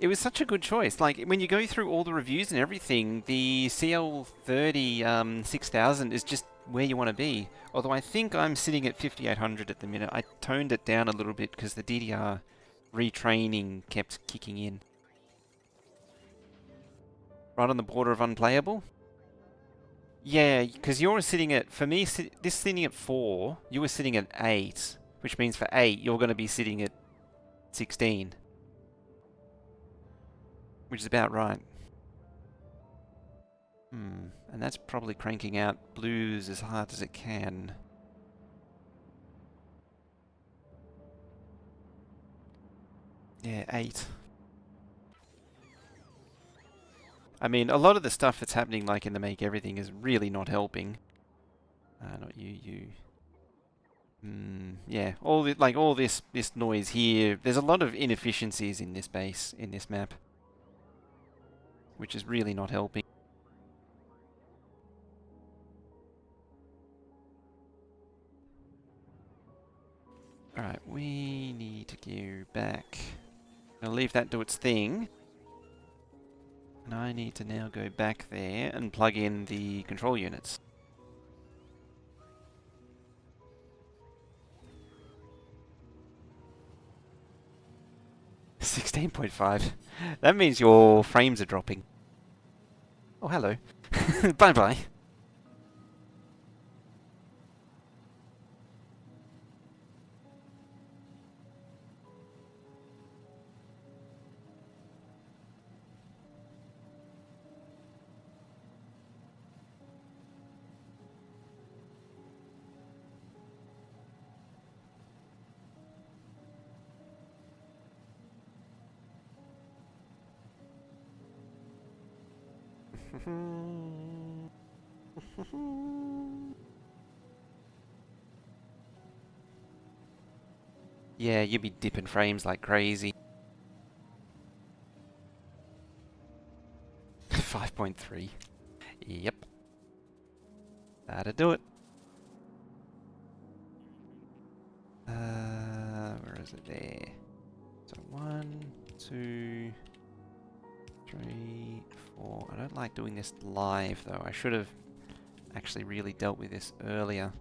It was such a good choice. Like, when you go through all the reviews and everything, the CL30 6000 is just where you want to be. Although I think I'm sitting at 5800 at the minute. I toned it down a little bit because the DDR retraining kept kicking in. Right on the border of unplayable? Yeah, because you're sitting at, for me, this sitting at 4, you were sitting at 8, which means for 8, you're going to be sitting at 16. Which is about right. And that's probably cranking out blues as hard as it can. Yeah, 8. I mean, a lot of the stuff that's happening, like in the Make Everything, is really not helping. Not you. Yeah, all this noise here. There's a lot of inefficiencies in this base, in this map, which is really not helping. Alright, we need to go back. I'm gonna leave that do its thing. And I need to now go back there and plug in the control units. $16.5. That means your frames are dropping. Oh, hello. Bye-bye. Yeah, you'd be dipping frames like crazy. 5.3. Yep. That'd do it. Where is it there? So 1, 2, 3, 4. I don't like doing this live though. I should have actually really dealt with this earlier.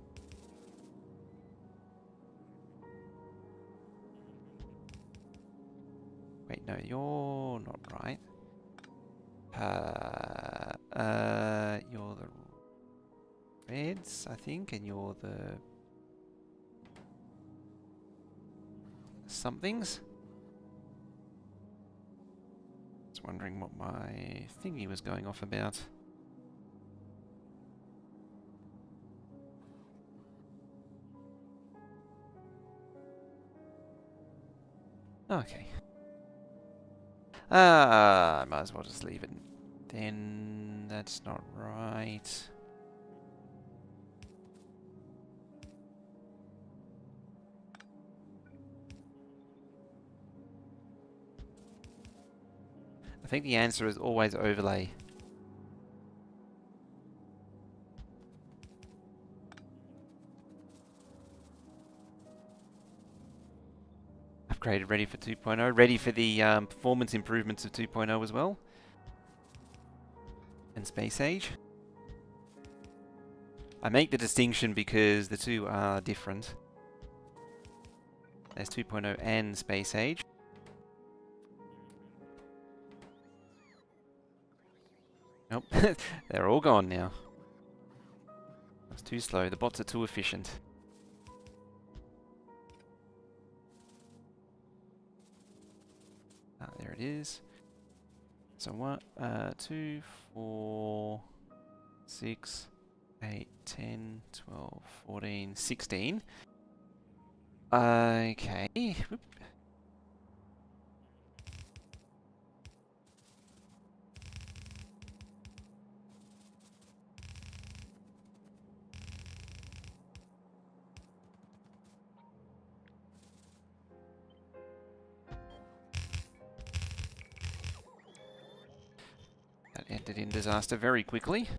Wait, no, you're not right. You're the reds, I think, and you're the somethings. Just wondering what my thingy was going off about. Okay. I might as well just leave it. Then that's not right. I think the answer is always overlay. Upgraded, ready for 2.0, ready for the performance improvements of 2.0 as well. And Space Age. I make the distinction because the two are different. There's 2.0 and Space Age. Nope, they're all gone now. That's too slow, the bots are too efficient. Ah, there it is. So 1, 2, 4, 6, 8, 10, 12, 14, 16. Okay. Whoop. That ended in disaster very quickly.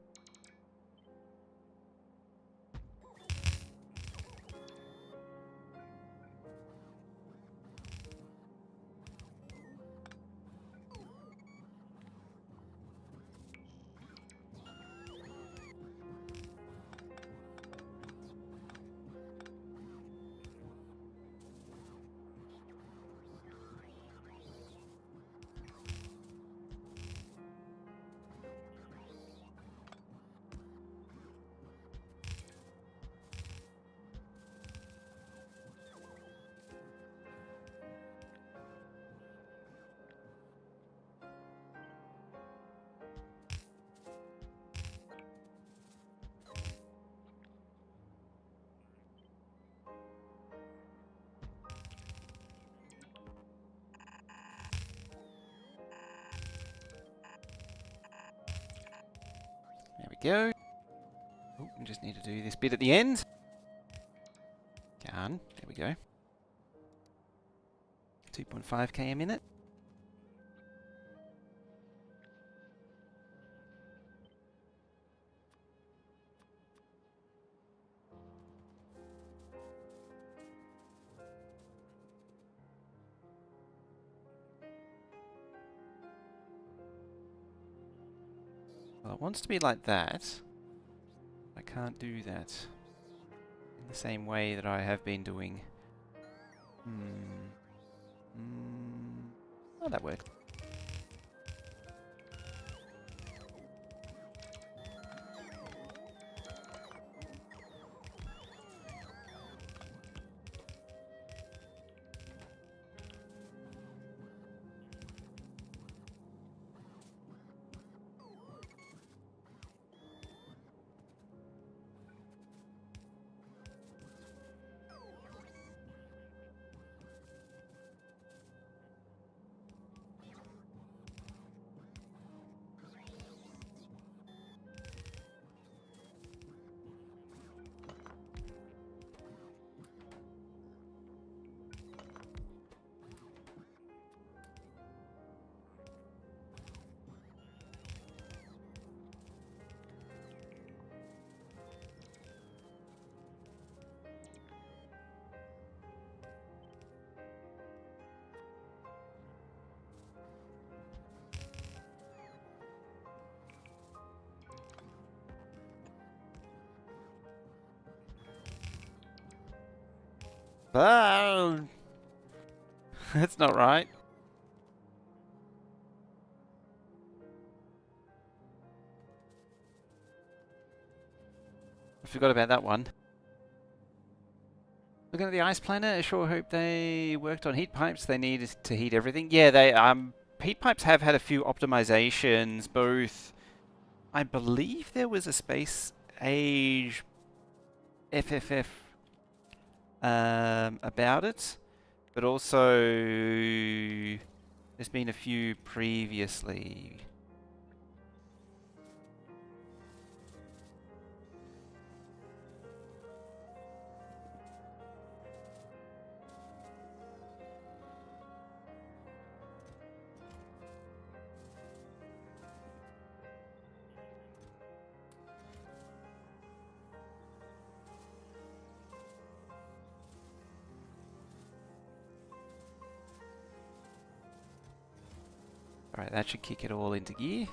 There we go. Oh, we just need to do this bit at the end. Done. There we go. 2.5k a minute. Well, it wants to be like that. I can't do that in the same way that I have been doing. Oh, that worked. Ah, that's not right. I forgot about that one. Looking at the ice planet, I sure hope they worked on heat pipes. They need to heat everything. Yeah, they heat pipes have had a few optimizations. Both, I believe there was a space age FFF about it, but also there's been a few previously. Alright, that should kick it all into gear.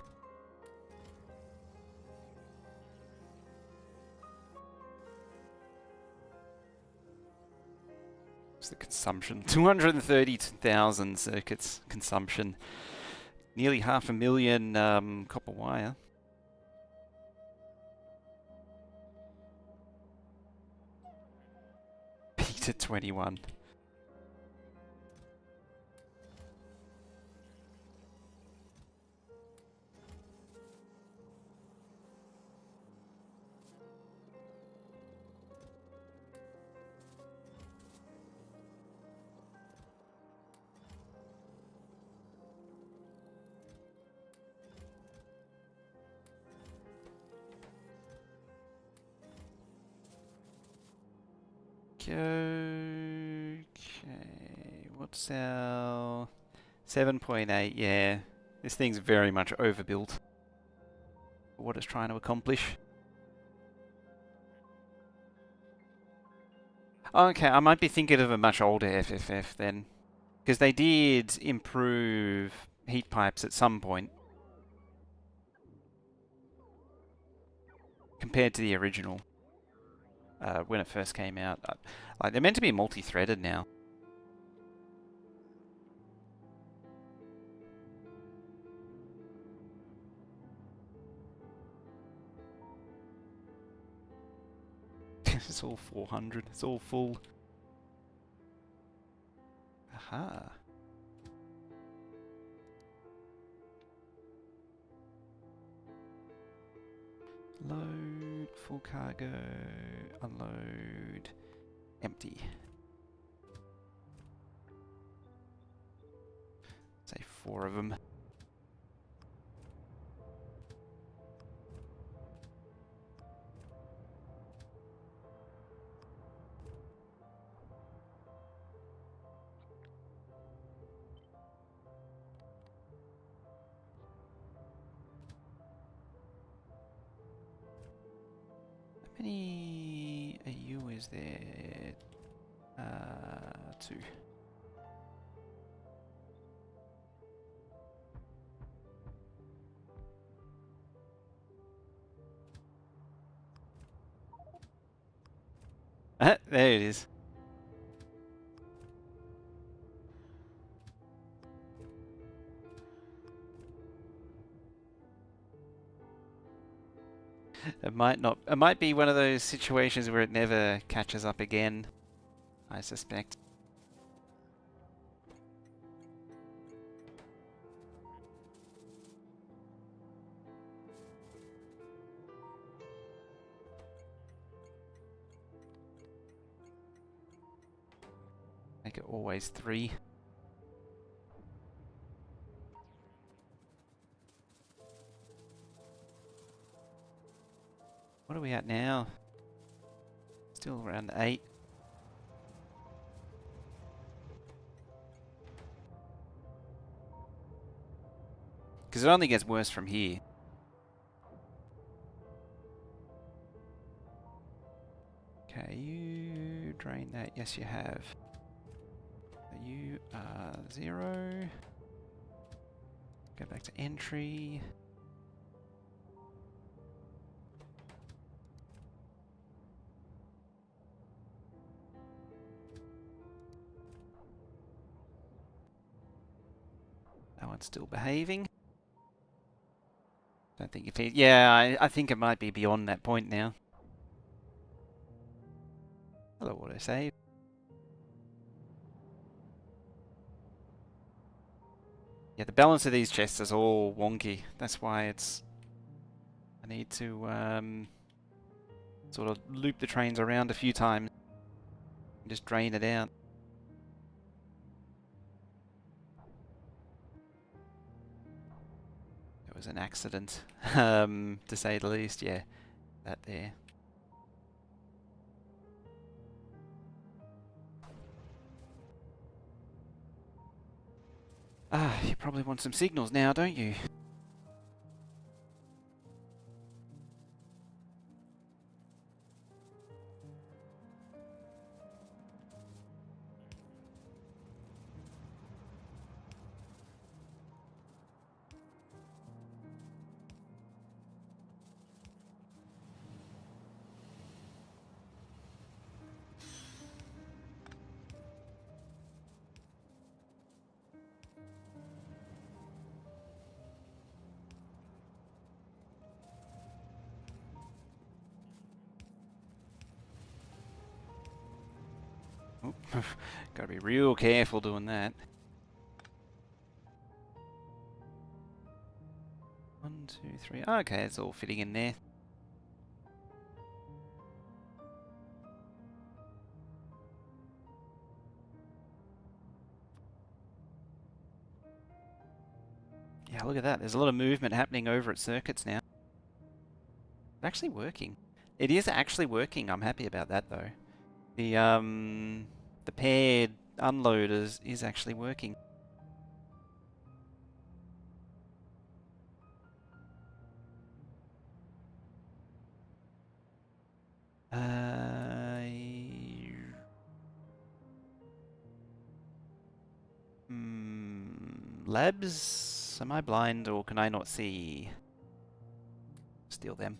What's the consumption? 230,000 circuits consumption. Nearly 500,000 copper wire. Peaked at 21. Okay, what's our 7.8? Yeah, this thing's very much overbuilt for what it's trying to accomplish. Okay, I might be thinking of a much older FFF then, because they did improve heat pipes at some point compared to the original when it first came out. Like they're meant to be multi-threaded now. It's all 400. It's all full. Aha. Load, full cargo, unload, empty. Say 4 of them. How many AU is there? 2. There it is. It might not. It might be one of those situations where it never catches up again, I suspect. Make it always 3. What are we at now? Still around 8. Because it only gets worse from here. Okay, you drain that. Yes, you have. You are 0. Go back to entry. it's still behaving. Don't think if he... Yeah, I think it might be beyond that point now. Hello, autosave. Yeah, the balance of these chests is all wonky. That's why it's... I need to sort of loop the trains around a few times and just drain it out. It was an accident, to say the least. Yeah, that there. Ah, you probably want some signals now, don't you? Gotta be real careful doing that. 1, 2, 3. Okay, it's all fitting in there. Yeah, look at that. There's a lot of movement happening over at circuits now. It's actually working. It is actually working. I'm happy about that though. The paired unloaders is actually working. Labs? Am I blind or can I not see? Steal them.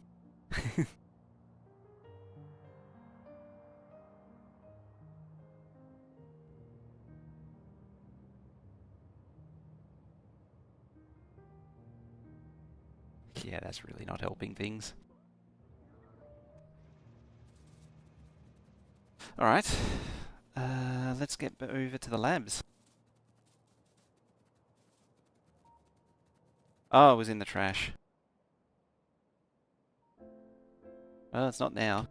Yeah, that's really not helping things. Alright, let's get over to the labs. Oh, it was in the trash. Well, it's not now.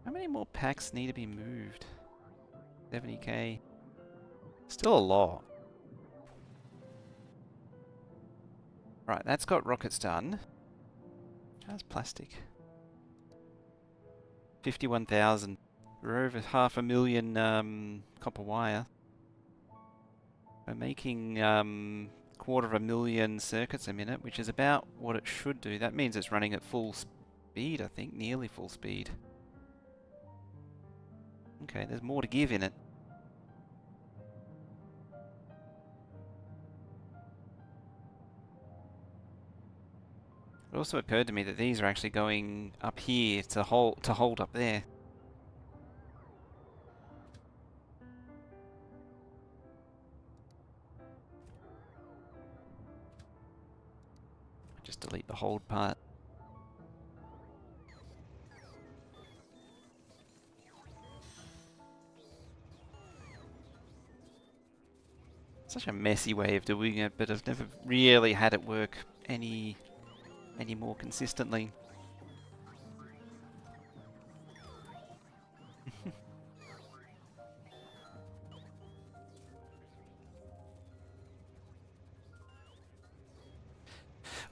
How many more packs need to be moved? 70k. Still a lot. Right, that's got rockets done. How's plastic? 51,000. We're over 500,000 copper wire. We're making 250,000 circuits a minute, which is about what it should do. That means it's running at full speed, I think. Nearly full speed. Okay, there's more to give in it. It also occurred to me that these are actually going up here to hold up there. Just delete the hold part. Such a messy way of doing it, but I've never really had it work any more consistently.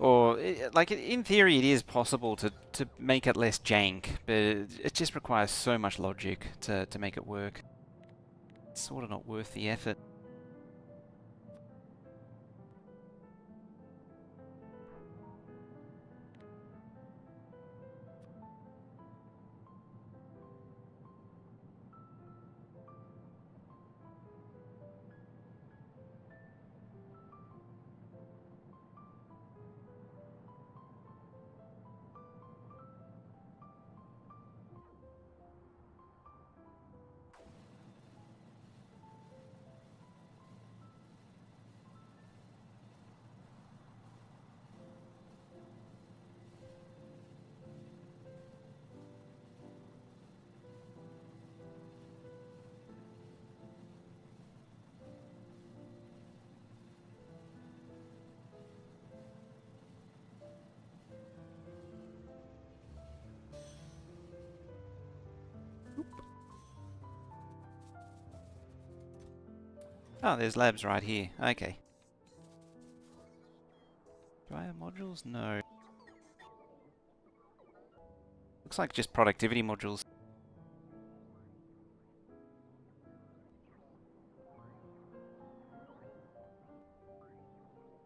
Or, like, in theory it is possible to make it less jank, but it just requires so much logic to make it work. It's sort of not worth the effort. Oh, there's labs right here. Okay. Do I have modules? No. Looks like just productivity modules.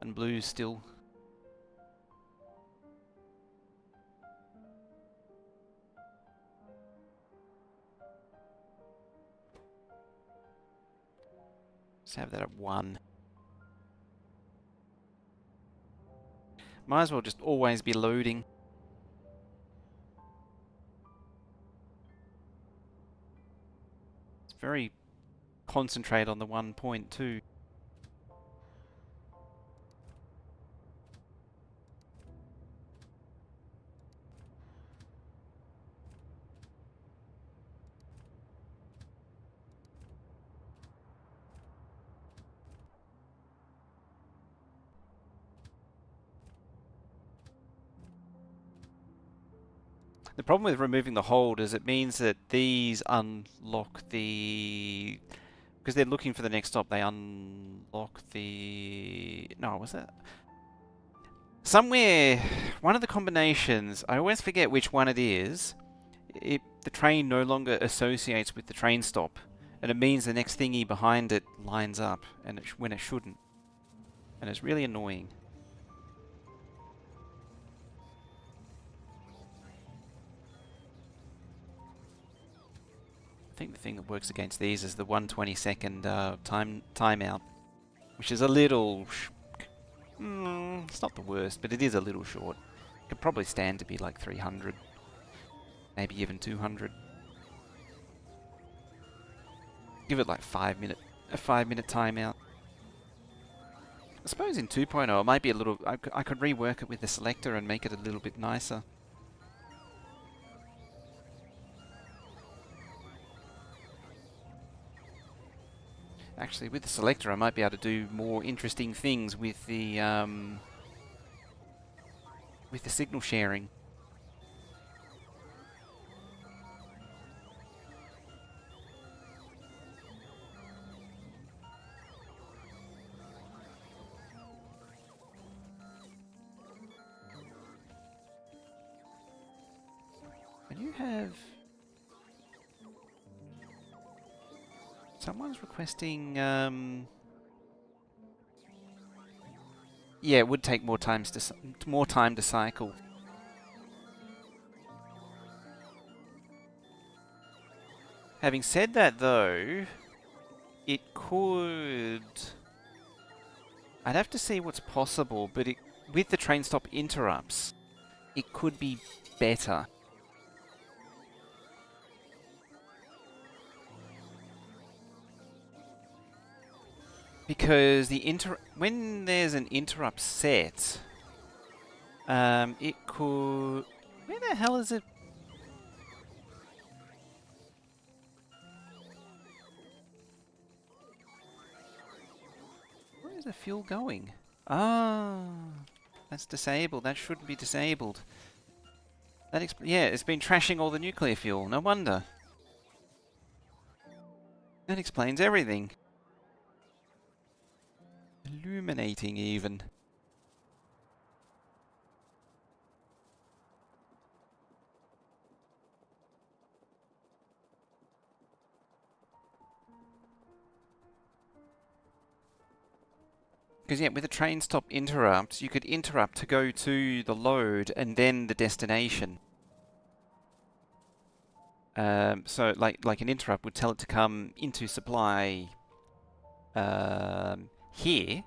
And blues still. Let's have that at 1. Might as well just always be loading. It's very concentrate on the 1 point too. The problem with removing the hold is it means that these unlock the... Because they're looking for the next stop, they unlock the... No, was that? Somewhere, one of the combinations, I always forget which one it is, the train no longer associates with the train stop. And it means the next thingy behind it lines up, and when it shouldn't. And it's really annoying. I think the thing that works against these is the 1/22nd timeout, which is a little... it's not the worst, but it is a little short. It could probably stand to be like 300, maybe even 200. Give it like a 5-minute timeout. I suppose in 2.0 it might be a little... I could rework it with the selector and make it a little bit nicer. Actually, with the selector, I might be able to do more interesting things with the signal sharing. When you have... Someone's requesting, yeah, it would take more time to cycle. Having said that, though, it could... I'd have to see what's possible, but with the train stop interrupts, it could be better. Because when there's an interrupt set, it could... Where the hell is it? Where is the fuel going? Ah, that's disabled. That shouldn't be disabled. Yeah, it's been trashing all the nuclear fuel. No wonder. That explains everything. Illuminating, even. Because yeah, with the train stop interrupts, you could interrupt to go to the load and then the destination. So like an interrupt would tell it to come into supply here.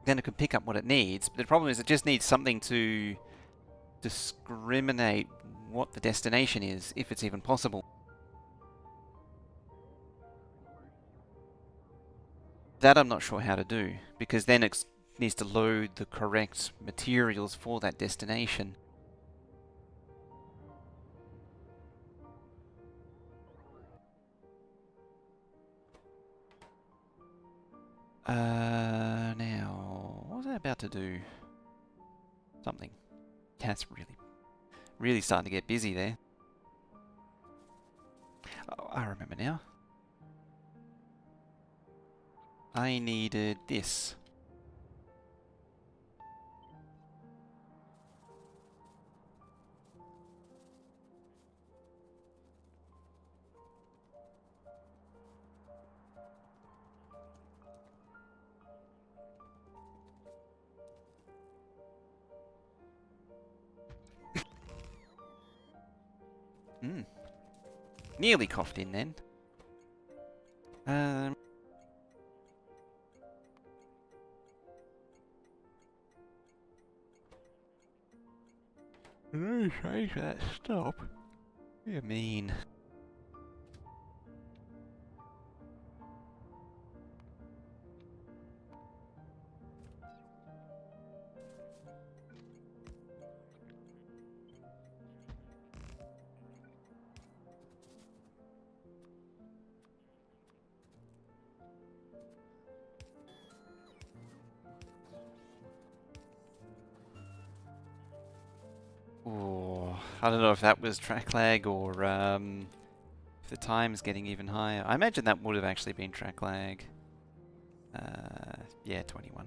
Then it could pick up what it needs. But the problem is it just needs something to discriminate what the destination is, if it's even possible. That I'm not sure how to do, because then it needs to load the correct materials for that destination. Now, what was I about to do? Something. That's really starting to get busy there. Oh, I remember now. I needed this. Nearly coughed in then. No, change that. Stop. What do you mean? Oh, I don't know if that was track lag or if the time's getting even higher. I imagine that would have actually been track lag. Yeah, 21.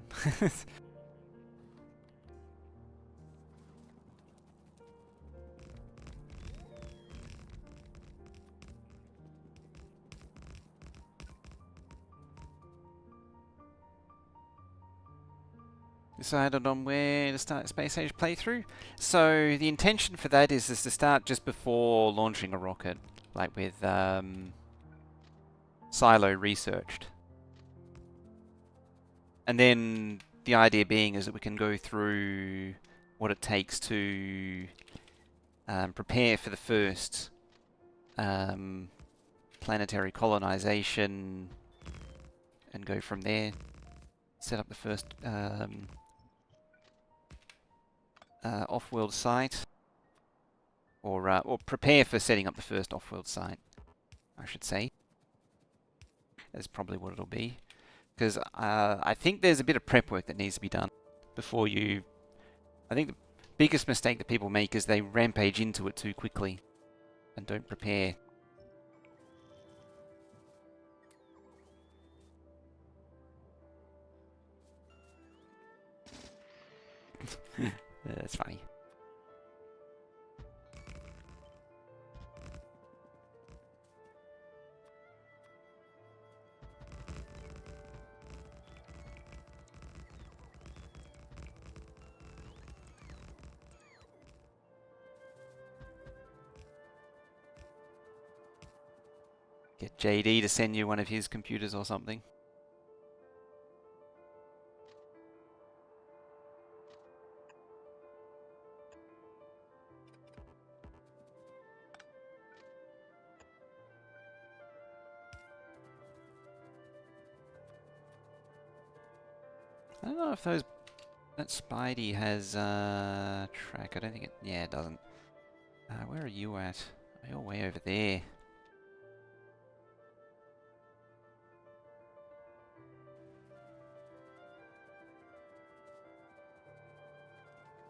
Decided on where to start Space Age playthrough. So the intention for that is to start just before launching a rocket, like with Silo researched. And then the idea being is that we can go through what it takes to prepare for the first planetary colonization and go from there. Set up the first off-world site, or prepare for setting up the first off-world site, I should say. That's probably what it'll be, because I think there's a bit of prep work that needs to be done before you. I think the biggest mistake that people make is they rampage into it too quickly and don't prepare. That's funny. Get JD to send you one of his computers or something. I don't know if that Spidey has track. I don't think it. Yeah, it doesn't. Where are you at? Oh, you're way over there.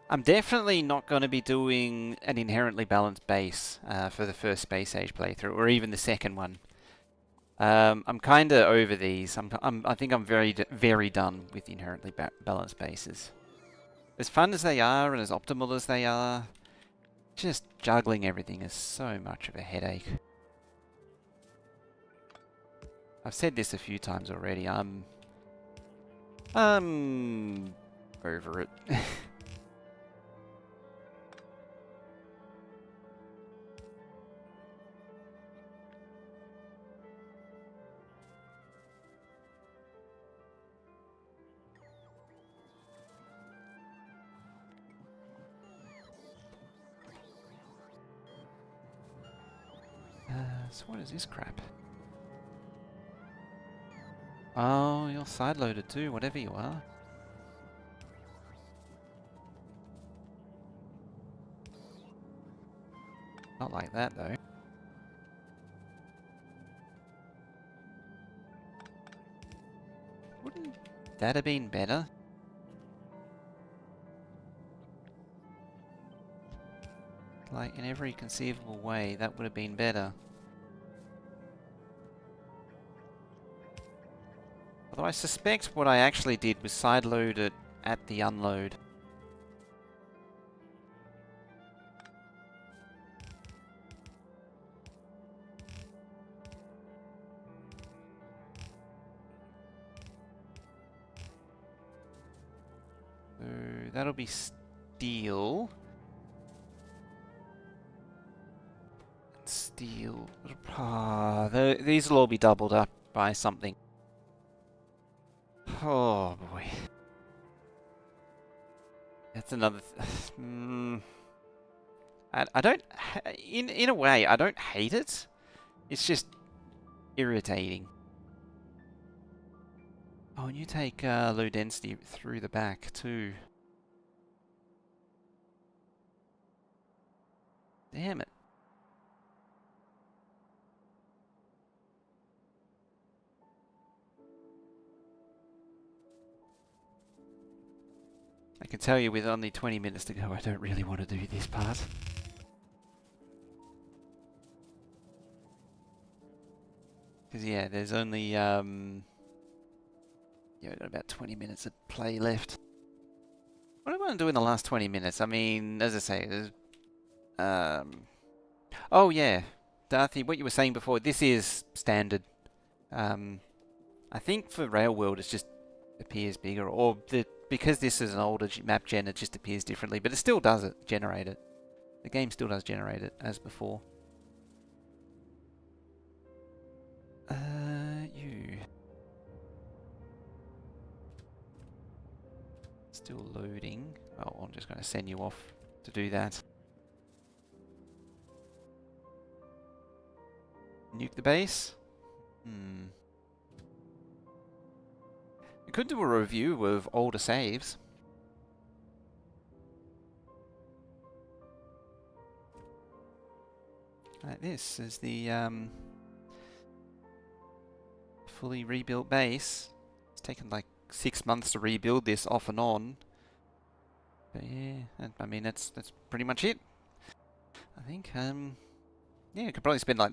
I'm definitely not going to be doing an inherently balanced base for the first Space Age playthrough, or even the second one. I'm kind of over these. I think I'm very done with inherently balanced bases. As fun as they are and as optimal as they are, just juggling everything is so much of a headache. I've said this a few times already. I'm over it. So what is this crap? Oh, you're side-loaded too, whatever you are. Not like that, though. Wouldn't that have been better? Like, in every conceivable way, that would have been better. Although I suspect what I actually did was sideload it at the unload. So that'll be steel. Steel. These will all be doubled up by something. Oh boy. That's another. I don't. In a way, I don't hate it. It's just irritating. Oh, and you take low density through the back too. Damn it. I can tell you with only 20 minutes to go, I don't really want to do this part. Because yeah, there's only got about 20 minutes of play left. What am I going to do in the last 20 minutes? I mean, as I say, there's oh yeah, Darthy, what you were saying before, this is standard. I think for Railworld it just appears bigger, or because this is an older map gen, it just appears differently, but it still does generate it. The game still does generate it, as before. You. Still loading. Oh, I'm just going to send you off to do that. Nuke the base? We could do a review of older saves. Like this is the fully rebuilt base. It's taken like 6 months to rebuild this off and on. But yeah, I mean that's pretty much it. I think yeah, you could probably spend like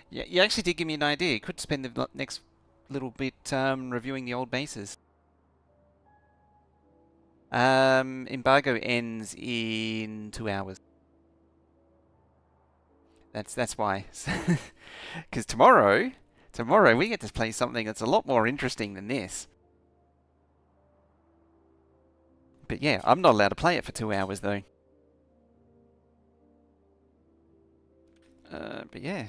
yeah, you actually did give me an idea. You could spend the next little bit reviewing the old bases. Embargo ends in 2 hours. That's why. Because tomorrow we get to play something that's a lot more interesting than this. But yeah, I'm not allowed to play it for 2 hours though. But yeah,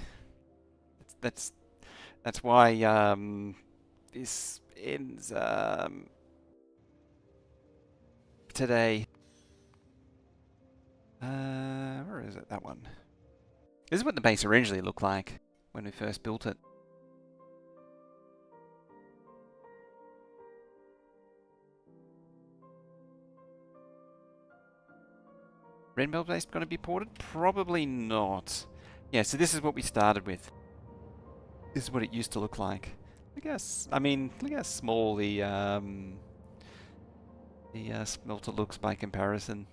that's why this ends today. Where is it? That one. This is what the base originally looked like when we first built it. Red Megabase going to be ported? Probably not. Yeah, so this is what we started with. This is what it used to look like. I guess. I mean, look how small the smelter looks by comparison.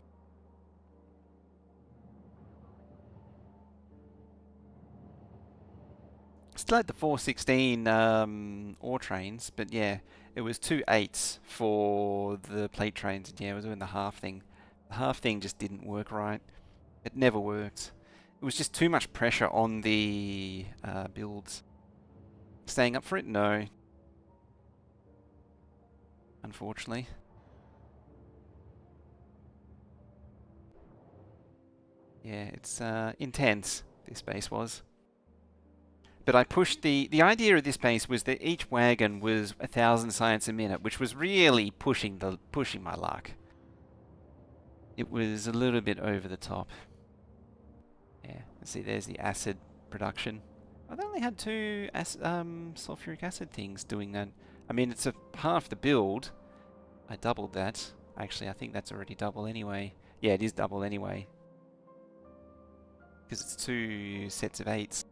Still had the 416 ore trains, but yeah, it was 2 8s for the plate trains. And yeah, I was doing the half thing. The half thing just didn't work right. It never worked. It was just too much pressure on the builds. Staying up for it? No. Unfortunately. Yeah, it's intense, this base was. But I pushed the idea of this base was that each wagon was 1,000 science a minute, which was really pushing my luck. It was a little bit over the top. Yeah, see, there's the acid production. I've only had 2 sulfuric acid things doing that. I mean, it's half the build. I doubled that. Actually, I think that's already double anyway. Yeah, it is double anyway. Because it's 2 sets of 8s.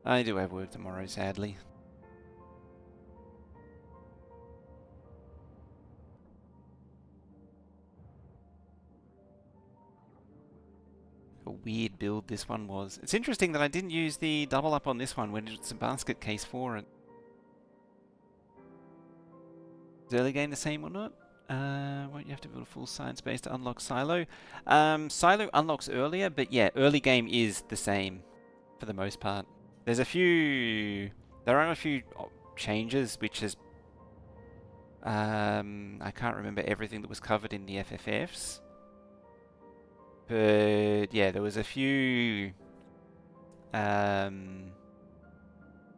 I do have work tomorrow, sadly. weird build this one was. It's interesting that I didn't use the double up on this one when it's a basket case for it. Is early game the same or not? Won't you have to build a full science base to unlock Silo? Silo unlocks earlier, but yeah, early game is the same for the most part. There are a few changes, which is, I can't remember everything that was covered in the FFFs. But yeah, there was a few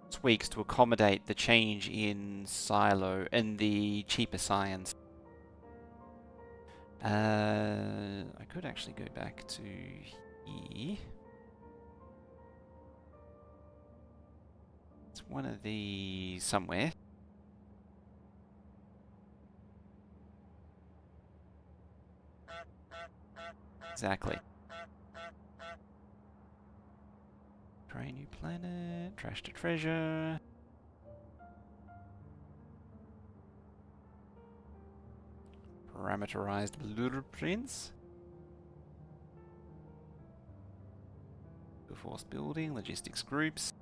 tweaks to accommodate the change in Silo and the cheaper science. I could actually go back to here. It's one of these somewhere. Exactly. Try a new planet, trash to treasure. Parameterized blueprints. Force building, logistics groups.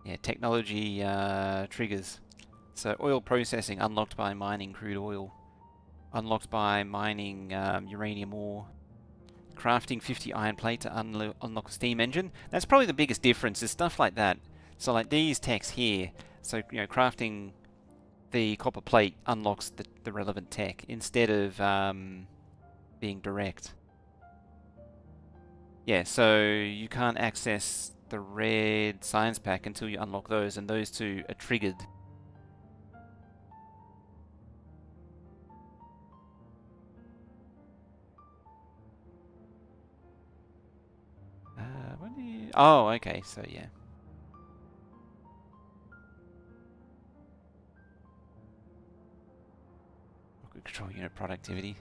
Yeah, technology triggers. So oil processing unlocked by mining crude oil. Unlocked by mining uranium ore. Crafting 50 iron plate to unlock a steam engine. That's probably the biggest difference, is stuff like that. So like these techs here, so you know, crafting the copper plate unlocks the relevant tech instead of being direct. Yeah, so you can't access the red science pack until you unlock those, and those two are triggered. What do you... Oh, okay, so yeah. Control unit productivity.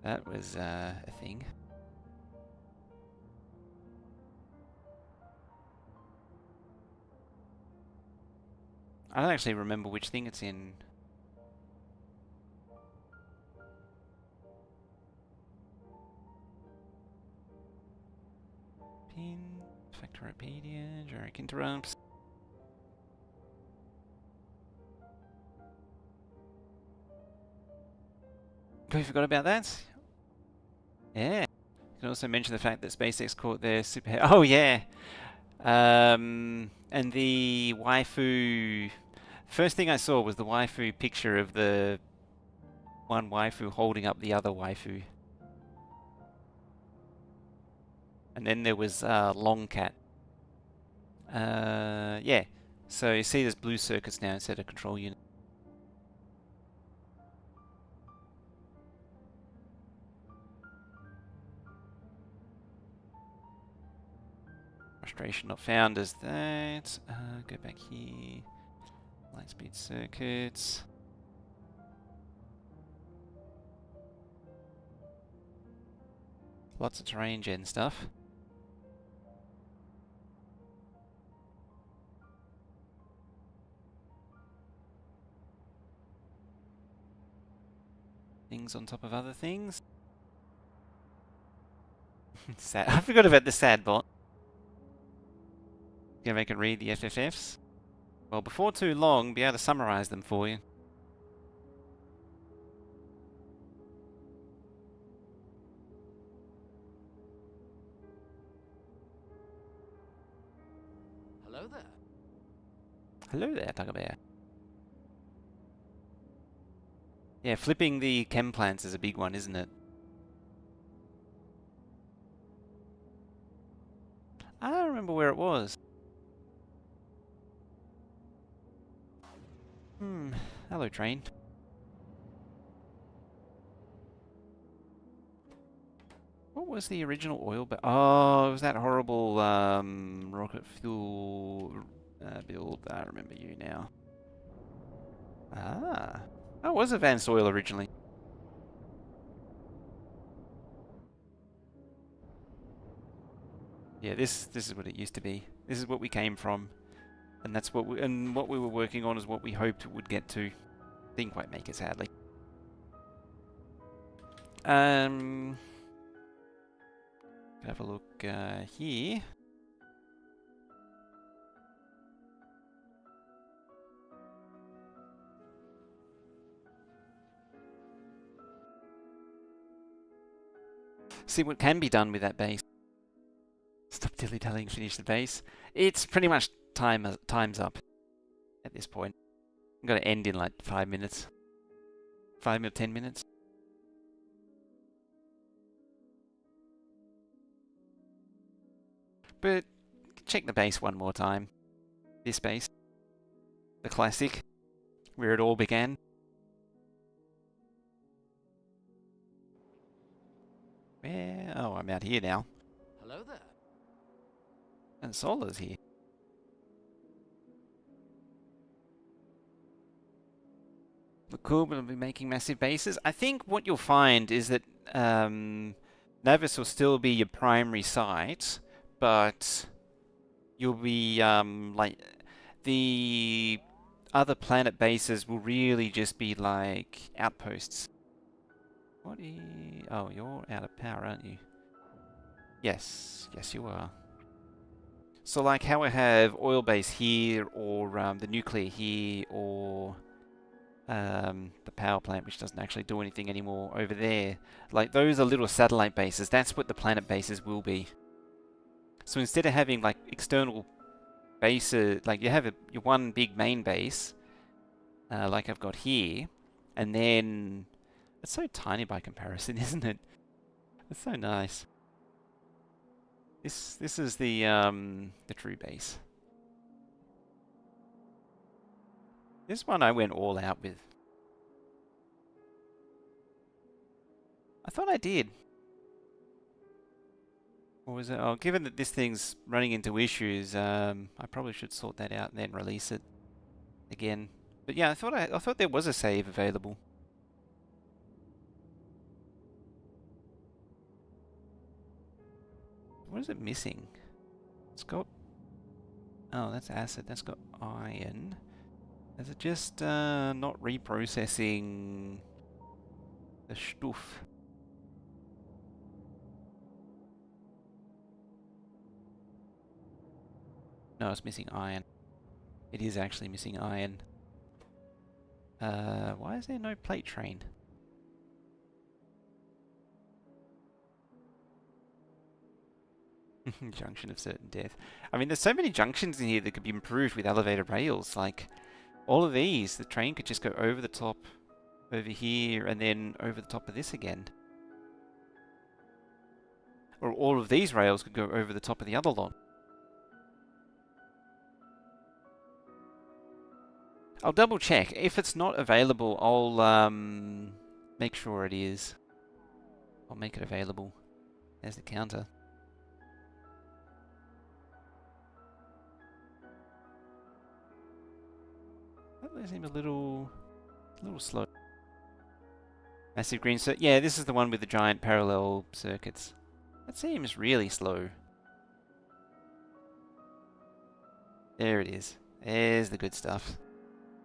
That was a thing. I don't actually remember which thing it's in. Pin, Factorio, generic interrupts. We forgot about that. Yeah. You can also mention the fact that SpaceX caught their super... Oh, yeah. And the waifu... First thing I saw was the waifu picture of the one waifu holding up the other waifu. And then there was Longcat. Yeah. So you see there's blue circuits now instead of control unit. Frustration not found as that. Go back here. Lightspeed circuits. Lots of terrain gen stuff. Things on top of other things. Sad. I forgot about the sad bot. Gonna make it read the FFFs. Well, before too long, be able to summarize them for you. Hello there. Hello there, Bugbear. Yeah, flipping the chem plants is a big one, isn't it? I don't remember where it was. Hello, train. What was the original oil? Oh, it was that horrible rocket fuel build. I remember you now. Ah, that was advanced oil originally. Yeah, this is what it used to be. This is what we came from, and that's what we were working on is what we hoped it would get to. Didn't quite make it, sadly. Have a look here. See what can be done with that base. Stop dilly-dallying, finish the base. It's pretty much time's up at this point. I'm going to end in like 5 minutes. 5 or 10 minutes. But check the base one more time. This base. The classic. Where it all began. Where? Oh, I'm out here now. Hello there. And Solar's here. Look cool, but we'll be making massive bases. I think what you'll find is that Navis will still be your primary site, but you'll be like the other planet bases will really just be like outposts. What is... Oh, you're out of power, aren't you? Yes, yes you are. So like how I have oil base here, or the nuclear here, or the power plant, which doesn't actually do anything anymore, over there. Like those are little satellite bases. That's what the planet bases will be. So instead of having like external bases, like you have your one big main base, like I've got here, and then it's so tiny by comparison, isn't it? It's so nice. This is the true base. This one I went all out with. I thought I did. Or was it? Oh, given that this thing's running into issues, I probably should sort that out and then release it again. But yeah, I thought there was a save available. What is it missing? It's got... Oh, that's acid. That's got iron. Is it just not reprocessing the stuff? No, it's missing iron. It is actually missing iron. Why is there no plate train? Junction of certain death. I mean, there's so many junctions in here that could be improved with elevated rails. Like, all of these, the train could just go over the top, over here, and then over the top of this again. Or all of these rails could go over the top of the other lot. I'll double check. If it's not available, I'll make sure it is. I'll make it available. There's the counter. That seems a little slow. Massive green circuit. Yeah, this is the one with the giant parallel circuits. That seems really slow. There it is. There's the good stuff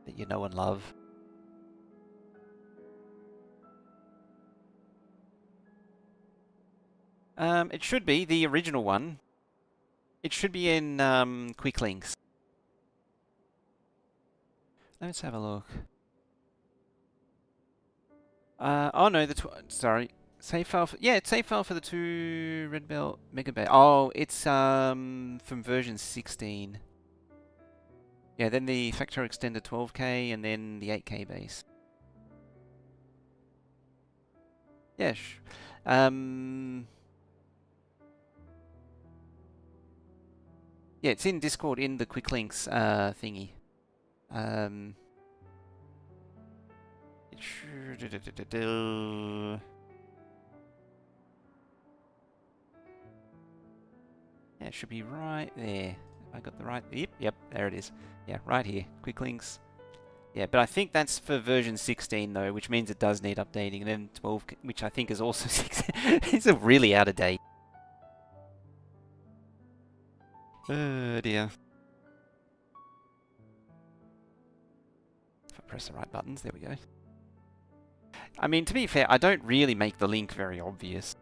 that you know and love. It should be the original one. It should be in quick links. Let's have a look. Oh no, sorry. Save file for, yeah, it's save file for the 2 Red Belt Megabase. Oh, it's from version 16. Yeah, then the Factorio Extender 12K and then the 8K base. Yeah, yeah, it's in Discord in the quick links thingy. Yeah, it should be right there. I got the right... Yep, there it is. Yeah, right here. Quick links. Yeah, but I think that's for version 16 though, which means it does need updating. And then 12, which I think is also 16. It's a really out of date. Oh dear. If I press the right buttons, there we go. I mean, to be fair, I don't really make the link very obvious.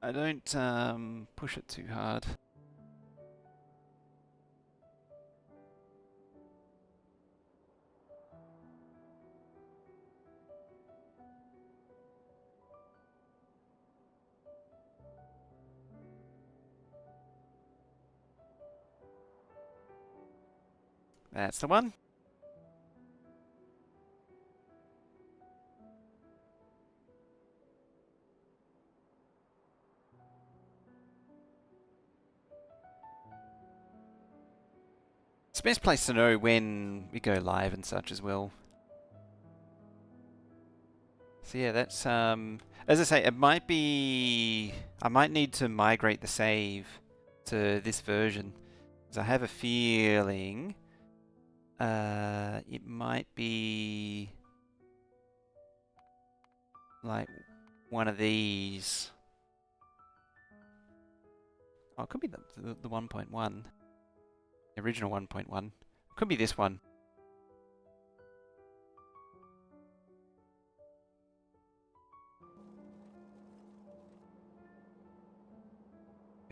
I don't push it too hard. That's the one. It's the best place to know when we go live and such as well. So yeah, that's as I say, it might be I might need to migrate the save to this version because I have a feeling it might be like one of these. Oh, it could be the 1.1, the original 1.1. Could be this one.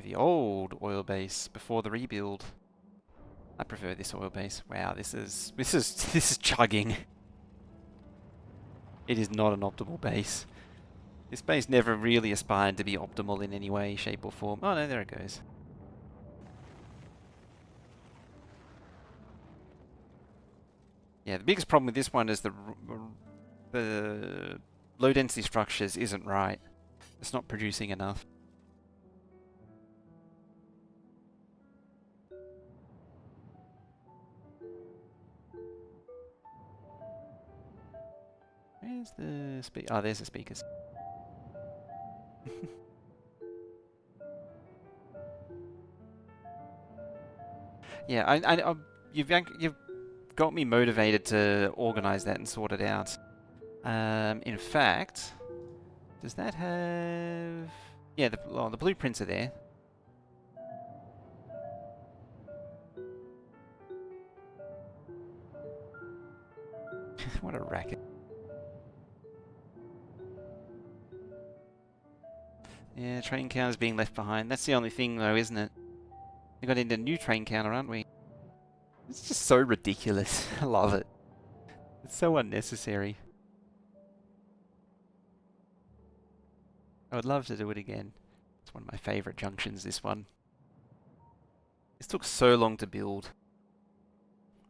The old oil base before the rebuild. I prefer this oil base. Wow, this is chugging. It is not an optimal base. This base never really aspired to be optimal in any way, shape or form. Oh no, there it goes. Yeah, the biggest problem with this one is the low density structures isn't right. It's not producing enough. Where's the speaker? Oh, there's the speakers. Yeah, you've got me motivated to organize that and sort it out. In fact, does that have? Yeah, the blueprints are there. What a racket. Yeah, train counters being left behind. That's the only thing though, isn't it? We got into a new train counter, aren't we? It's just so ridiculous. I love it. It's so unnecessary. I would love to do it again. It's one of my favorite junctions, this one. This took so long to build.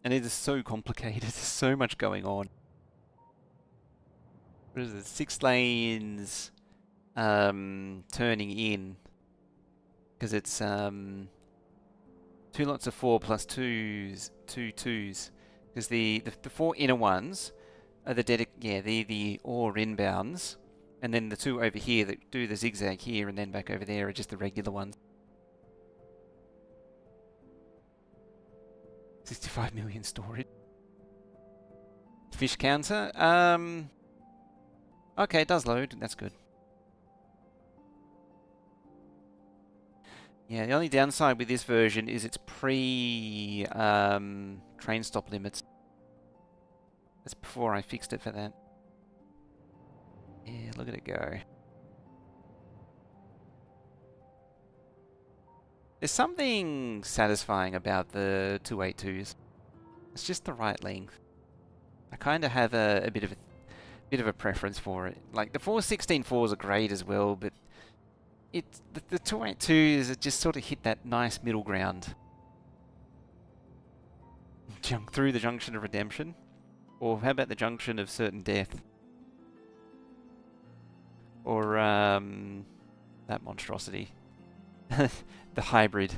And it is so complicated. There's so much going on. What is it? 6 lanes turning in. Because it's 2 lots of 4 plus 2 twos. Because the 4 inner ones are the ore inbounds. And then the 2 over here that do the zigzag here and then back over there are just the regular ones. 65 million storage. Fish counter. Okay, it does load. That's good. Yeah, the only downside with this version is it's train stop limits. That's before I fixed it for that. Yeah, look at it go. There's something satisfying about the 282s. It's just the right length. I kind of have a bit of a preference for it. Like the 416-4s are great as well, but the 282s just sort of hit that nice middle ground. Through the junction of redemption, or how about the junction of certain death, or that monstrosity, the hybrid.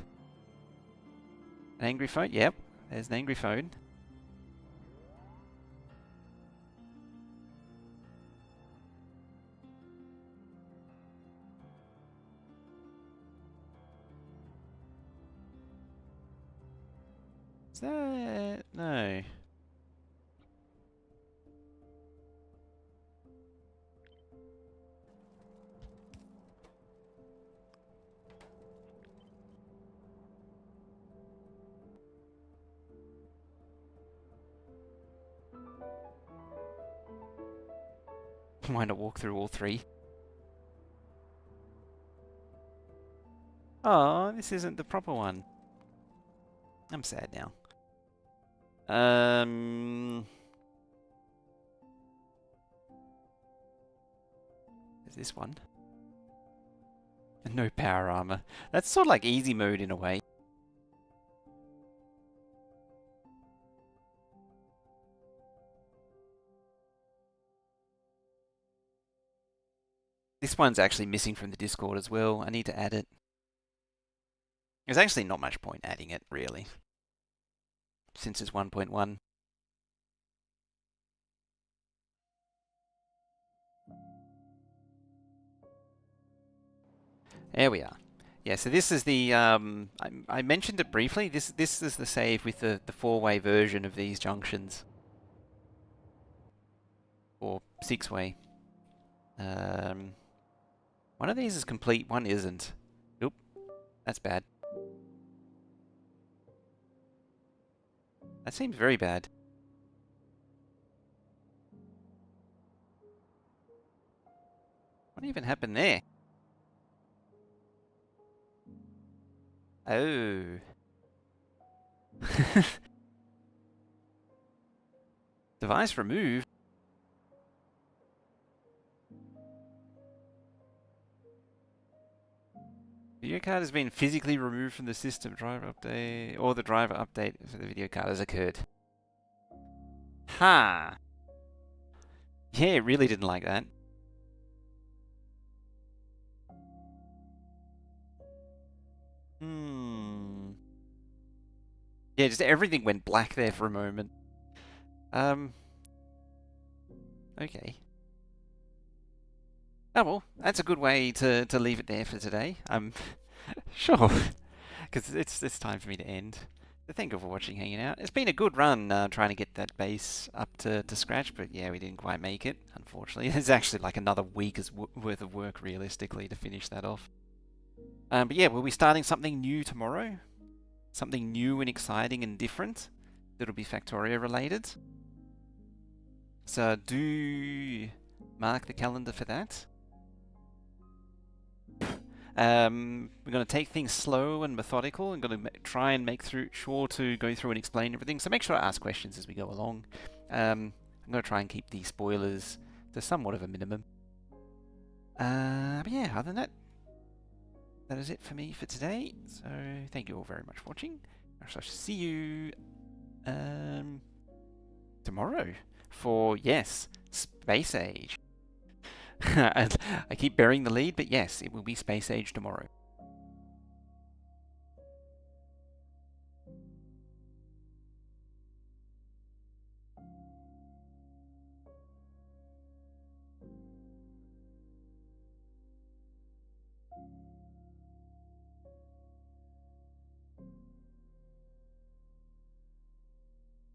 An angry phone. Yep, there's an angry phone. Is that... no. Why not walk through all three? Oh, this isn't the proper one. I'm sad now. Is this one? No power armor. That's sort of like easy mode in a way. This one's actually missing from the Discord as well. I need to add it. There's actually not much point adding it, really, since it's 1.1. There we are. Yeah, so this is the, I mentioned it briefly. This is the save with the four-way version of these junctions. Or six-way. One of these is complete, one isn't. Oop, that's bad. That seems very bad. What even happened there? Oh. Device removed. Video card has been physically removed from the system. Driver update, or the driver update for the video card has occurred. Ha! Yeah, it really didn't like that. Yeah, just everything went black there for a moment. Okay. Oh well, that's a good way to leave it there for today. Sure, because it's time for me to end. Thank you for watching, hanging out. It's been a good run trying to get that base up to scratch, but yeah, we didn't quite make it, unfortunately. There's actually like another week's worth of work, realistically, to finish that off. But yeah, we'll be starting something new tomorrow. Something new and exciting and different. That'll be Factorio related. So do mark the calendar for that. We're going to take things slow and methodical and going to try and make sure to go through and explain everything. So make sure to ask questions as we go along. I'm going to try and keep the spoilers to somewhat of a minimum. But yeah, other than that, that is it for me for today. So thank you all very much for watching. I shall see you tomorrow for, yes, Space Age. I keep burying the lead, but yes, it will be Space Age tomorrow.